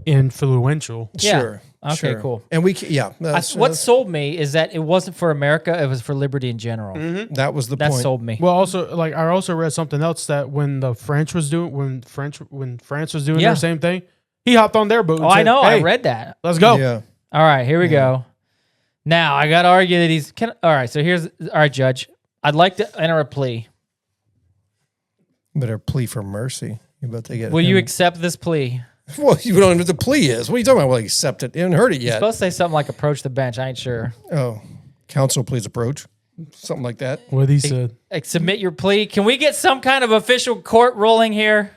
influential. Yeah. Sure. Okay, sure. cool. And what sold me is that it wasn't for America; it was for liberty in general. Mm-hmm. That was the that point. sold me. Well, also, like I also read something else that when France was doing their same thing, he hopped on their boat. Oh, I know. I read that. Let's go. Yeah. All right, here we go. Now I got to argue that all right. So all right, Judge. I'd like to enter a plea. Better plea for mercy. You're about to get. Will you accept this plea? Well, you don't know what the plea is. What are you talking about? Well, accept it. You haven't heard it You're yet. supposed to say something like approach the bench. I ain't sure. Oh, counsel, please approach. Something like that. What he said. Like, submit your plea. Can we get some kind of official court ruling here?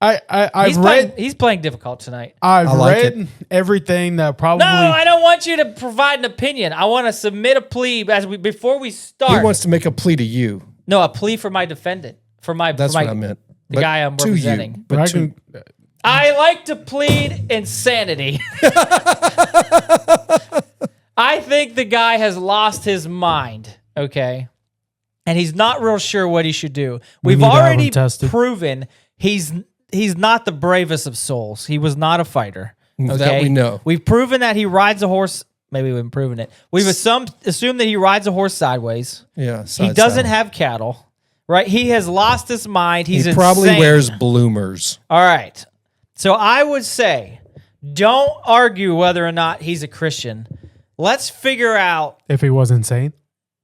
He's playing difficult tonight. I've like read everything that probably. No, I don't want you to provide an opinion. I want to submit a plea before we start. He wants to make a plea to you. No, a plea for my defendant. That's what I meant. The guy I'm representing. You, but I like to plead insanity. I think the guy has lost his mind, okay? And he's not real sure what he should do. We've already proven he's not the bravest of souls. He was not a fighter. Okay? That we know. We've proven that he rides a horse. Maybe we haven't proven it. We've assumed that he rides a horse sideways. Yeah. He doesn't have cattle, right? He has lost his mind. He's He probably insane. wears bloomers. All right. So I would say, don't argue whether or not he's a Christian. Let's figure out If he was insane.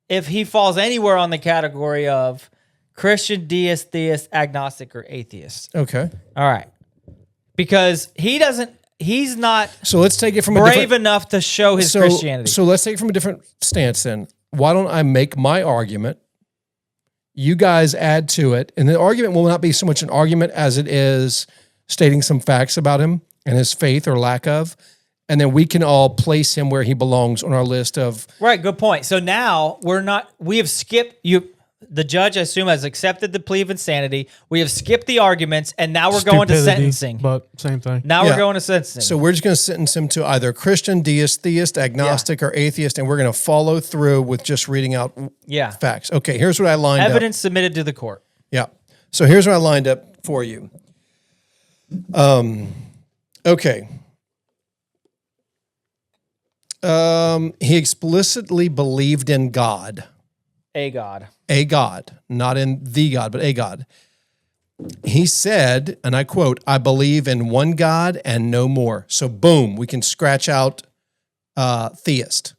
if he falls anywhere on the category of Christian, deist, theist, agnostic, or atheist. Okay. All right. Because he's not So let's take it from a brave different enough to show his Christianity. So let's take it from a different stance then. Why don't I make my argument? You guys add to it. And the argument will not be so much an argument as it is stating some facts about him and his faith or lack of. And then we can all place him where he belongs on our list of. Right, good point. So now we have skipped the judge, I assume, has accepted the plea of insanity. We have skipped the arguments, and now we're going to Stupidity, sentencing. But same thing. Now Yeah. we're going to sentencing. So we're just going to sentence him to either Christian, deist, theist, agnostic, or atheist, and we're going to follow through with just reading out yeah. facts. Okay, here's what I lined up. Evidence submitted to the court. Yeah. So here's what I lined up for you. Okay. He explicitly believed in God. A God. A God. Not in the God, but a God. He said, and I quote, "I believe in one God and no more." So boom, we can scratch out theist.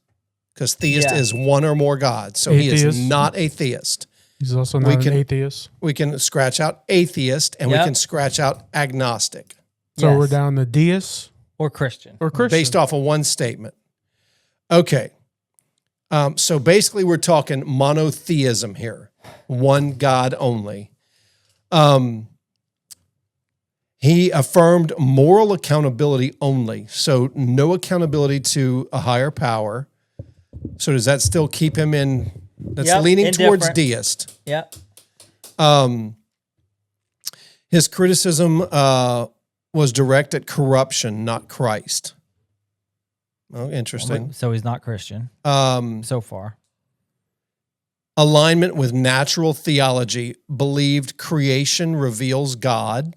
Because theist Yeah. is one or more gods. So he Atheist. is not a theist. He's also not an atheist. We can scratch out atheist and we Yep. can scratch out agnostic So Yes. we're down to deist Or Christian. or Christian. based off of one statement. Okay. So basically we're talking monotheism here. One God only. He affirmed moral accountability only. So no accountability to a higher power. So does that still keep him in? That's Yep, leaning towards indifferent. deist. Yep. His criticism was direct at corruption, not Christ. Oh, interesting. So he's not Christian so far. Alignment with natural theology, believed creation reveals God.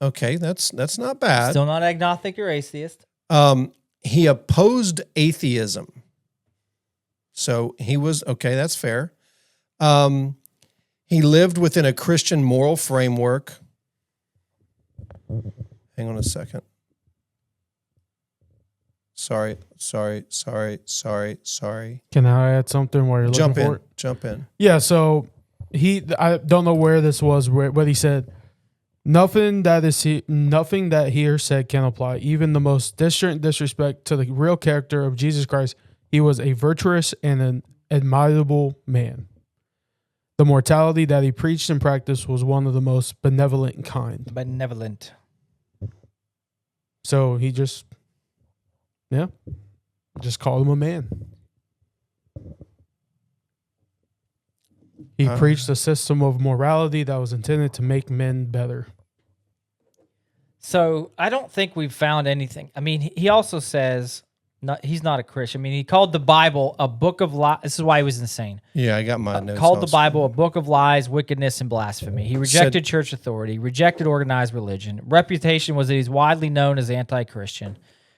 Okay, that's not bad. Still not agnostic or atheist. He opposed atheism. So he was, okay, that's fair. He lived within a Christian moral framework. Hang on a second. Sorry. Can I add something while you're looking for it? Jump in. Yeah, so I don't know where this was, what he said. Nothing that he or said can apply. Even the most disrespect to the real character of Jesus Christ. He was a virtuous and an admirable man. The mortality that he preached and practiced was one of the most benevolent kind. Benevolent. So he just called him a man. He preached a system of morality that was intended to make men better. So I don't think we've found anything. I mean, he also says he's not a Christian. I mean, he called the Bible a book of lies. This is why he was insane. Yeah, I got my notes. Called the also. Bible a book of lies, wickedness, and blasphemy. He rejected church authority, rejected organized religion. Reputation was that he's widely known as anti-Christian.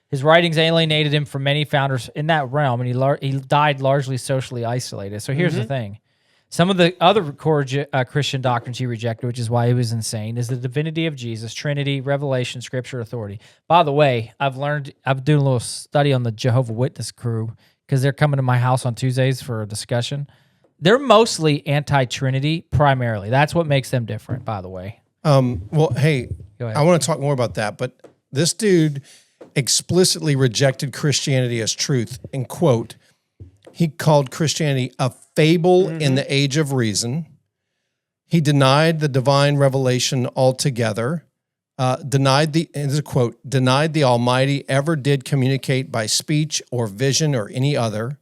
His writings alienated him from many founders in that realm, and he died largely socially isolated. So here's the thing. Some of the other core Christian doctrines he rejected, which is why he was insane, is the divinity of Jesus, Trinity, revelation, Scripture, authority. By the way, I'm doing a little study on the Jehovah's Witness crew because they're coming to my house on Tuesdays for a discussion. They're mostly anti-Trinity primarily. That's what makes them different, by the way. Well, hey, Go ahead. I want to talk more about that, but this dude explicitly rejected Christianity as truth. And quote, he called Christianity a fable in the age of reason. He denied the divine revelation altogether. Denied the Almighty ever did communicate by speech or vision or any other.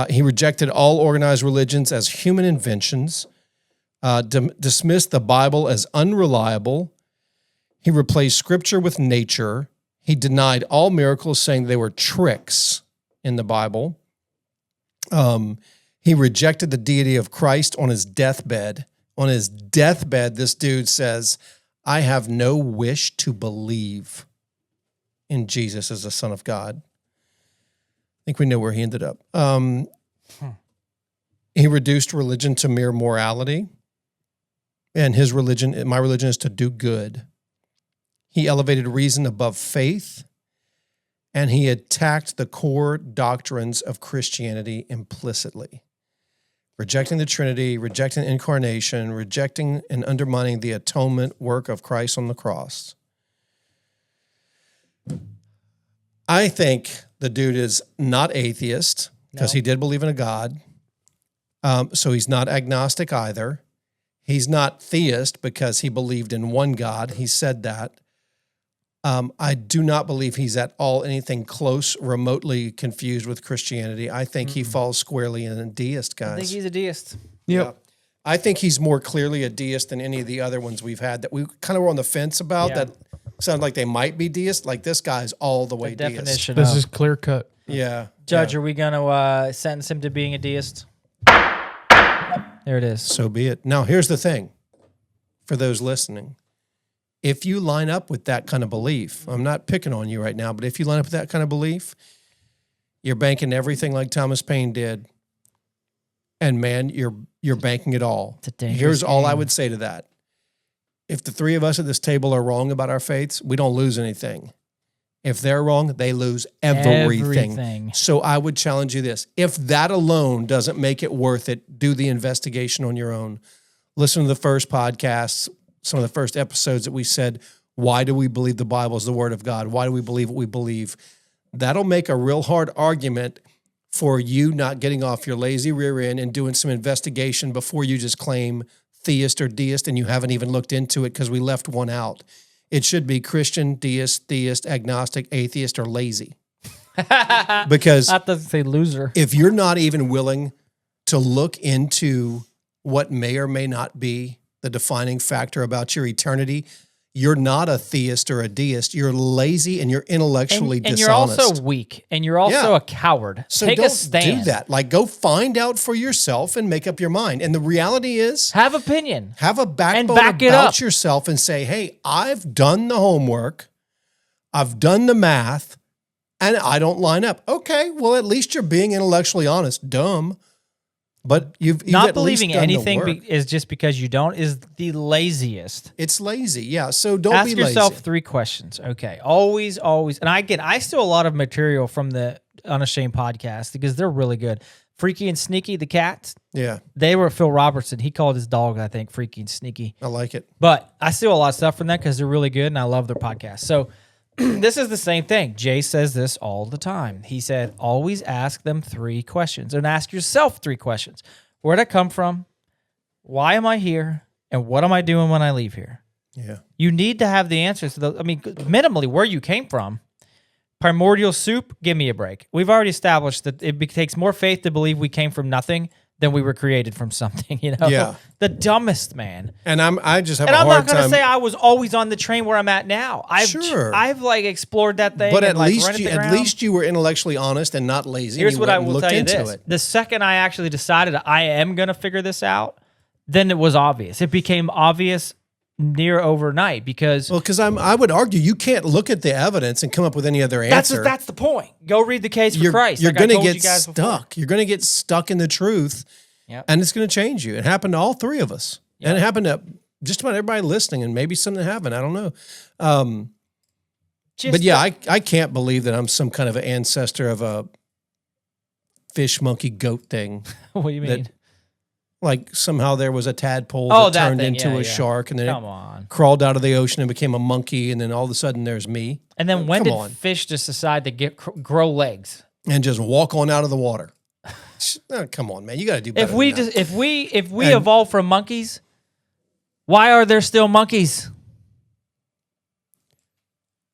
He rejected all organized religions as human inventions. Dismissed the Bible as unreliable. He replaced Scripture with nature. He denied all miracles, saying they were tricks in the Bible. He rejected the deity of Christ on his deathbed on his deathbed, this dude says, I have no wish to believe in Jesus as the Son of God. I think we know where he ended up. He reduced religion to mere morality. And his religion, my religion, is to do good. He elevated reason above faith. And he attacked the core doctrines of Christianity implicitly. Rejecting the Trinity, rejecting the incarnation, rejecting and undermining the atonement work of Christ on the cross. I think the dude is not atheist because he did believe in a God. So he's not agnostic either. He's not theist because he believed in one God. He said that. I do not believe he's at all anything close, remotely confused with Christianity. I think he falls squarely in a deist, guys. I think he's a deist. Yep. Yeah. I think he's more clearly a deist than any of the other ones we've had that we kind of were on the fence about that sound like they might be deist. Like this guy's all the way deist. Definition This of- is clear cut. Yeah. Judge, yeah. are we going to sentence him to being a deist? There it is. So be it. Now, here's the thing for those listening. If you line up with that kind of belief, I'm not picking on you right now, but if you line up with that kind of belief, you're banking everything like Thomas Paine did. And man, you're banking it all. It's a dangerous Here's all I game. would say to that. If the three of us at this table are wrong about our faiths, we don't lose anything. If they're wrong, they lose everything. Everything. So I would challenge you this. If that alone doesn't make it worth it, do the investigation on your own. Listen to the first podcasts, some of the first episodes that we said, why do we believe the Bible is the Word of God? Why do we believe what we believe? That'll make a real hard argument for you not getting off your lazy rear end and doing some investigation before you just claim theist or deist and you haven't even looked into it because we left one out. It should be Christian, deist, theist, agnostic, atheist, or lazy. Because That doesn't say loser. if you're not even willing to look into what may or may not be the defining factor about your eternity, you're not a theist or a deist. You're lazy and you're intellectually And you're dishonest. also weak, and you're also Yeah. a coward. So Take don't a stand. do that. Like, go find out for yourself and make up your mind. And the reality is, Have opinion. have a backbone back it about up. yourself and say, hey, I've done the homework, I've done the math, and I don't line up. Okay, well, at least you're being intellectually honest. Dumb. But you've Not at least believing done the anything work. is just because you don't is the laziest. It's lazy. Yeah, so don't Ask be yourself lazy. 3 questions. Okay. Always. And I steal a lot of material from the Unashamed podcast because they're really good. Freaky and Sneaky, the cats, Yeah, they were Phil Robertson. He called his dog, I think, Freaky and Sneaky. I like it. But I steal a lot of stuff from them because they're really good and I love their podcast. So this is the same thing. Jay says this all the time. He said, always ask them 3 questions and ask yourself 3 questions. Where'd I come from? Why am I here? And what am I doing when I leave here? Yeah. You need to have the answers to those. I mean, minimally where you came from. Primordial soup, give me a break. We've already established that it takes more faith to believe we came from nothing than we were created from something, you know? Yeah. The dumbest, man. And I just have And a I'm hard not going to time. say I was always on the train where I'm at now. Sure. I've like explored that thing. but and, at like, least run it you, the at ground. least you were intellectually honest and not lazy. Here's and you what went I and will looked tell you into this. it. The second I actually decided I am going to figure this out, then it was obvious. It became obvious near overnight because Well, because I would argue you can't look at the evidence and come up with any other answer. that's the point. Go read the case for Christ. You're like I going to told get you guys before. stuck. You're going to get stuck in the truth, Yep. and it's going to change you. It happened to all 3 of us, and it happened to just about everybody listening, and maybe some that haven't. I don't know. Just But yeah, I can't believe that I'm some kind of an ancestor of a fish, monkey, goat thing. what do you that- mean? Like somehow there was a tadpole Oh, that that turned thing. into Yeah, a yeah. shark, and then Come it on. crawled out of the ocean and became a monkey, and then all of a sudden there's me, And then when Come did on. fish just decide to grow legs? and just walk on out of the water. Oh, come on, man, you got to do better. If we than that. just if we And- evolved from monkeys, why are there still monkeys?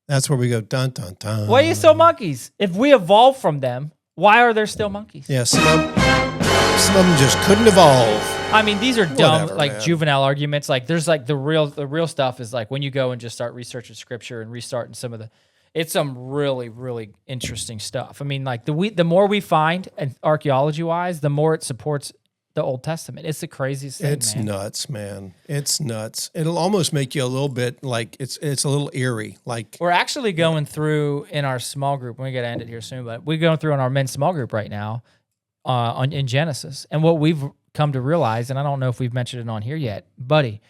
That's where we go. Dun dun dun. Why are you still monkeys? If we evolved from them, why are there still monkeys? Yeah, some of them just couldn't evolve. I mean, these are dumb, Whatever, like man. juvenile arguments. Like, there's like the real stuff is like when you go and just start researching scripture and restarting some of the. It's some really, really interesting stuff. I mean, like the more we find, and archaeology wise, the more it supports the Old Testament. It's the craziest thing, It's man. nuts, man. It's nuts. It'll almost make you a little bit like it's a little eerie. Like We're actually going through in our small group. We got to end it here soon, but we're going through in our men's small group right now in Genesis. And what we've come to realize, and I don't know if we've mentioned it on here yet, buddy,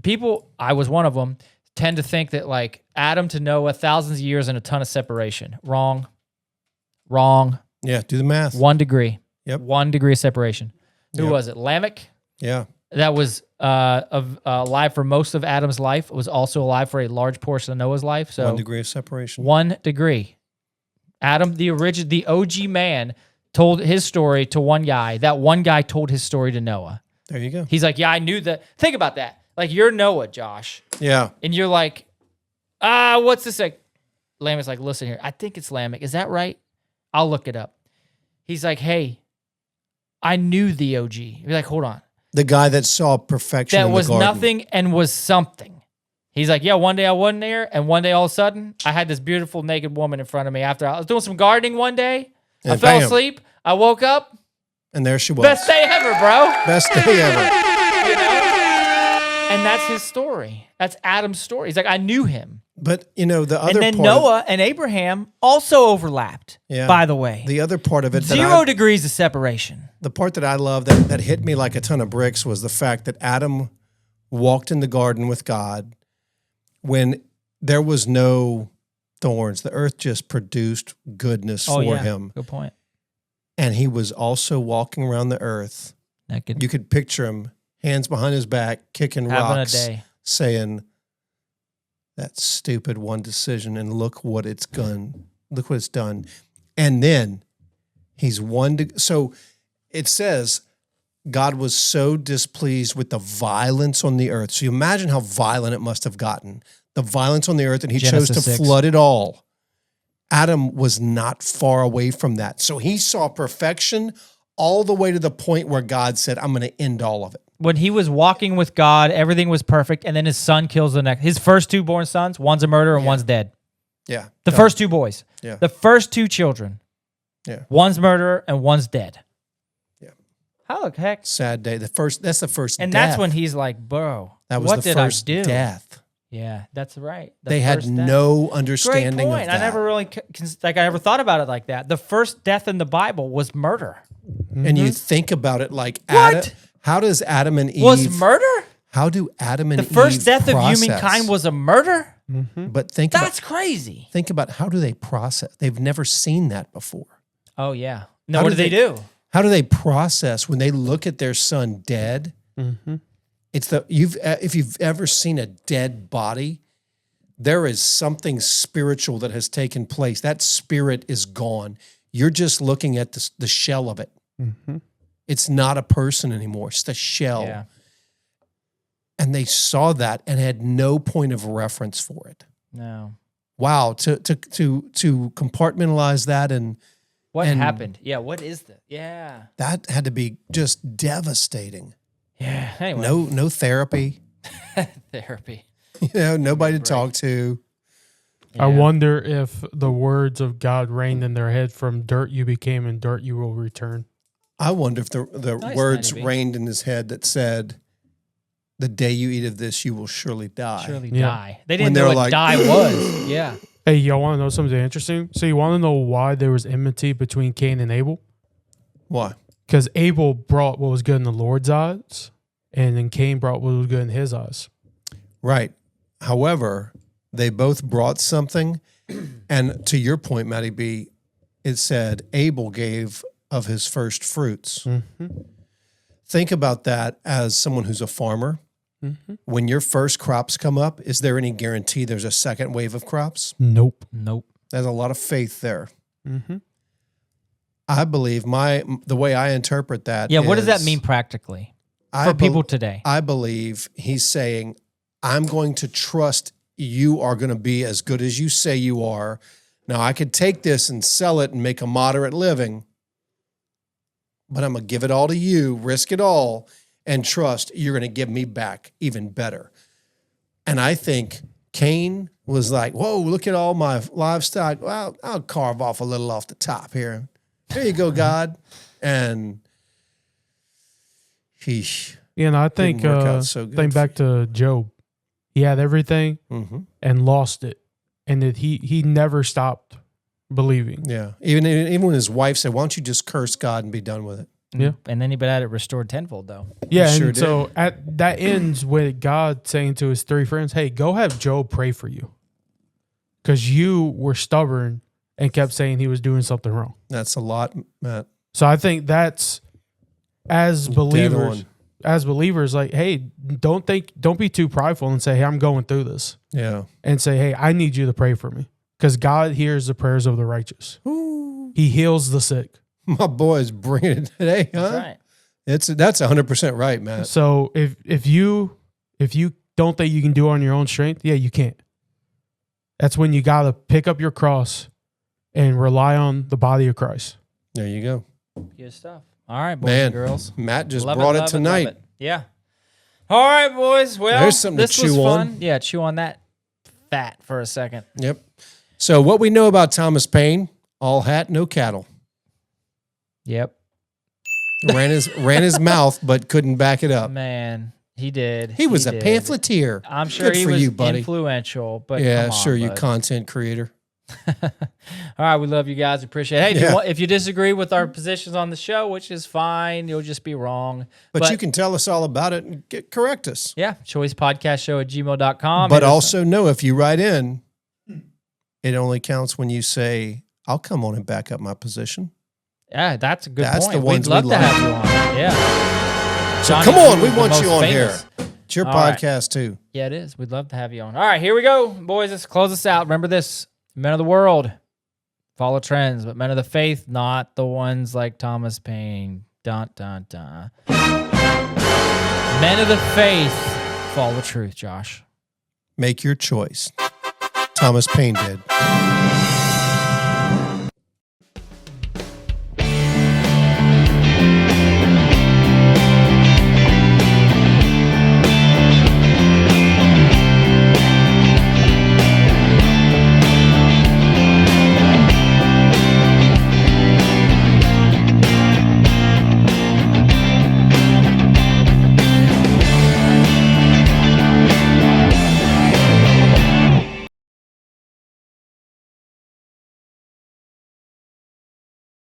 people, I was one of them, tend to think that like Adam to Noah, thousands of years and a ton of separation. Wrong. yeah, do the math. 1 degree. Yep. 1 degree of separation. Who Yep. was it? Lamech? Yeah, That was alive for most of Adam's life. Was also alive for a large portion of Noah's life. So 1 degree of separation. 1 degree. Adam, the OG man, told his story to one guy. That one guy told his story to Noah. There you go. He's like, yeah, I knew that. Think about that. Like, you're Noah, Josh. Yeah, And you're like, what's this? Like, Lamech's like, listen here. I think it's Lamech. Is that right? I'll look it up. He's like, hey, I knew the OG. You're like, hold on. the guy that saw perfection. That in was the garden. nothing and was something. He's like, yeah, one day I wasn't there, and one day all of a sudden, I had this beautiful naked woman in front of me after I was doing some gardening one day. I And fell bam. asleep. I woke up. And there she was. Best day ever, bro. Best day ever. You know? And that's his story. That's Adam's story. He's like, I knew him. But the other And then part Noah and Abraham also overlapped, Yeah. by the way. the other part of it, that 0 degrees of separation. the part that I love that hit me like a ton of bricks was the fact that Adam walked in the garden with God when there was no thorns. The earth just produced goodness for him. Good point. And he was also walking around the earth. Naked. You could picture him, hands behind his back, kicking Having rocks, a day. saying, that stupid one decision, and look what it's done. Look what it's done. And then he's so it says God was so displeased with the violence on the earth. So you imagine how violent it must have gotten. The violence on the earth, and he chose Genesis to 6. flood it all. Adam was not far away from that. So he saw perfection all the way to the point where God said, I'm going to end all of it. When he was walking with God, everything was perfect, and then his son kills the next. His first 2 born sons, one's a murderer and one's dead. Yeah. The first 2 boys. Yeah. The first 2 children. Yeah. One's murderer and one's dead. Yeah. How the heck? Sad day. That's the first And death. that's when he's like, bro, that was what the did first I do? death. Yeah, that's right. The They had first death. no Great understanding point. of that. I never really, I never thought about it like that. The first death in the Bible was murder. And you think about it like What? Adam, how does Adam and Eve Was murder? How do Adam and The first Eve death of process? humankind was a murder? But think That's crazy. about how do they process? They've never seen that before. Oh, yeah. No, How what do do they do? How do they process when they look at their son dead? It's if you've ever seen a dead body, there is something spiritual that has taken place. That spirit is gone. You're just looking at the shell of it. It's not a person anymore. It's the shell. Yeah. And they saw that and had no point of reference for it. No. Wow, to compartmentalize that, and What And- happened? Yeah, what is that? Yeah. that had to be just devastating. Yeah. Anyway. No therapy, Therapy. nobody to talk to. I Yeah. wonder if the words of God reigned in their head, from dirt you became and dirt you will return. I wonder if the Nice, words Manny B. reigned in his head that said, "The day you eat of this, you will surely die." Surely Yeah. die. They When didn't they're know what like- die was. Yeah. Hey, y'all want to know something interesting? So you want to know why there was enmity between Cain and Abel? Why? Because Abel brought what was good in the Lord's eyes, and then Cain brought what was good in his eyes. Right. However, they both brought something, and to your point, Matty B, it said Abel gave of his first fruits. Think about that as someone who's a farmer. When your first crops come up, is there any guarantee there's a second wave of crops? Nope. Nope. There's a lot of faith there. I believe the way I interpret that. Yeah, what does that is mean practically I for bel- people today? I believe he's saying, I'm going to trust you are going to be as good as you say you are. Now, I could take this and sell it and make a moderate living, but I'm going to give it all to you, risk it all, and trust you're going to give me back even better. And I think Cain was like, whoa, look at all my livestock. Well, I'll carve off a little off the top here. Here you go, God. And Heesh. You know, I think Didn't work out so good think for back to Job. He had everything Mm-hmm. and lost it, and that he never stopped believing. Yeah. Even when his wife said, "Why don't you just curse God and be done with it?" Yeah. And then he had it restored tenfold, though. Yeah, He sure and so at that ends with God saying to his 3 friends, "Hey, go have Job pray for you, because you were stubborn and kept saying he was doing something wrong." That's a lot, Matt. So I think that's as believers, like, hey, don't be too prideful and say, "Hey, I'm going through this," Yeah. and say, "Hey, I need you to pray for me," because God hears the prayers of the righteous. Ooh. He heals the sick. My boy's bringing it today, huh? That's right. That's 100% right, Matt. So if you don't think you can do it on your own strength, yeah, you can't. That's when you gotta pick up your cross and rely on the body of Christ. There you go. Good stuff. All right, boys Man, and girls. Matt just Love brought love it tonight. love it. Yeah. All right, boys. Well, There's something to this was chew fun. on. Yeah, chew on that fat for a second. Yep. So what we know about Thomas Paine, all hat, no cattle. Yep. Ran his mouth, but couldn't back it up. Man, he did. He was a did. pamphleteer. I'm sure Good he for was you, buddy. influential, but Yeah, come on, sure, you bud. content creator. All right, we love you guys. Appreciate it. Hey, Yeah. if you disagree with our positions on the show, which is fine, you'll just be wrong. But you can tell us all about it and correct us. Yeah, choicepodcastshow@gmail.com. But also know if you write in, it only counts when you say, "I'll come on and back up my position." Yeah, that's a good That's point. the ones We'd love we to like. have you on. Yeah. So Johnny come on, G we was the want you most on famous. here. It's your All right. podcast too. Yeah, it is. We'd love to have you on. All right, here we go, boys. Let's close this out. Remember this: men of the world follow trends, but men of the faith, not the ones like Thomas Paine. Dun dun dun. Men of the faith follow truth. Josh, Make your choice. Thomas Paine did.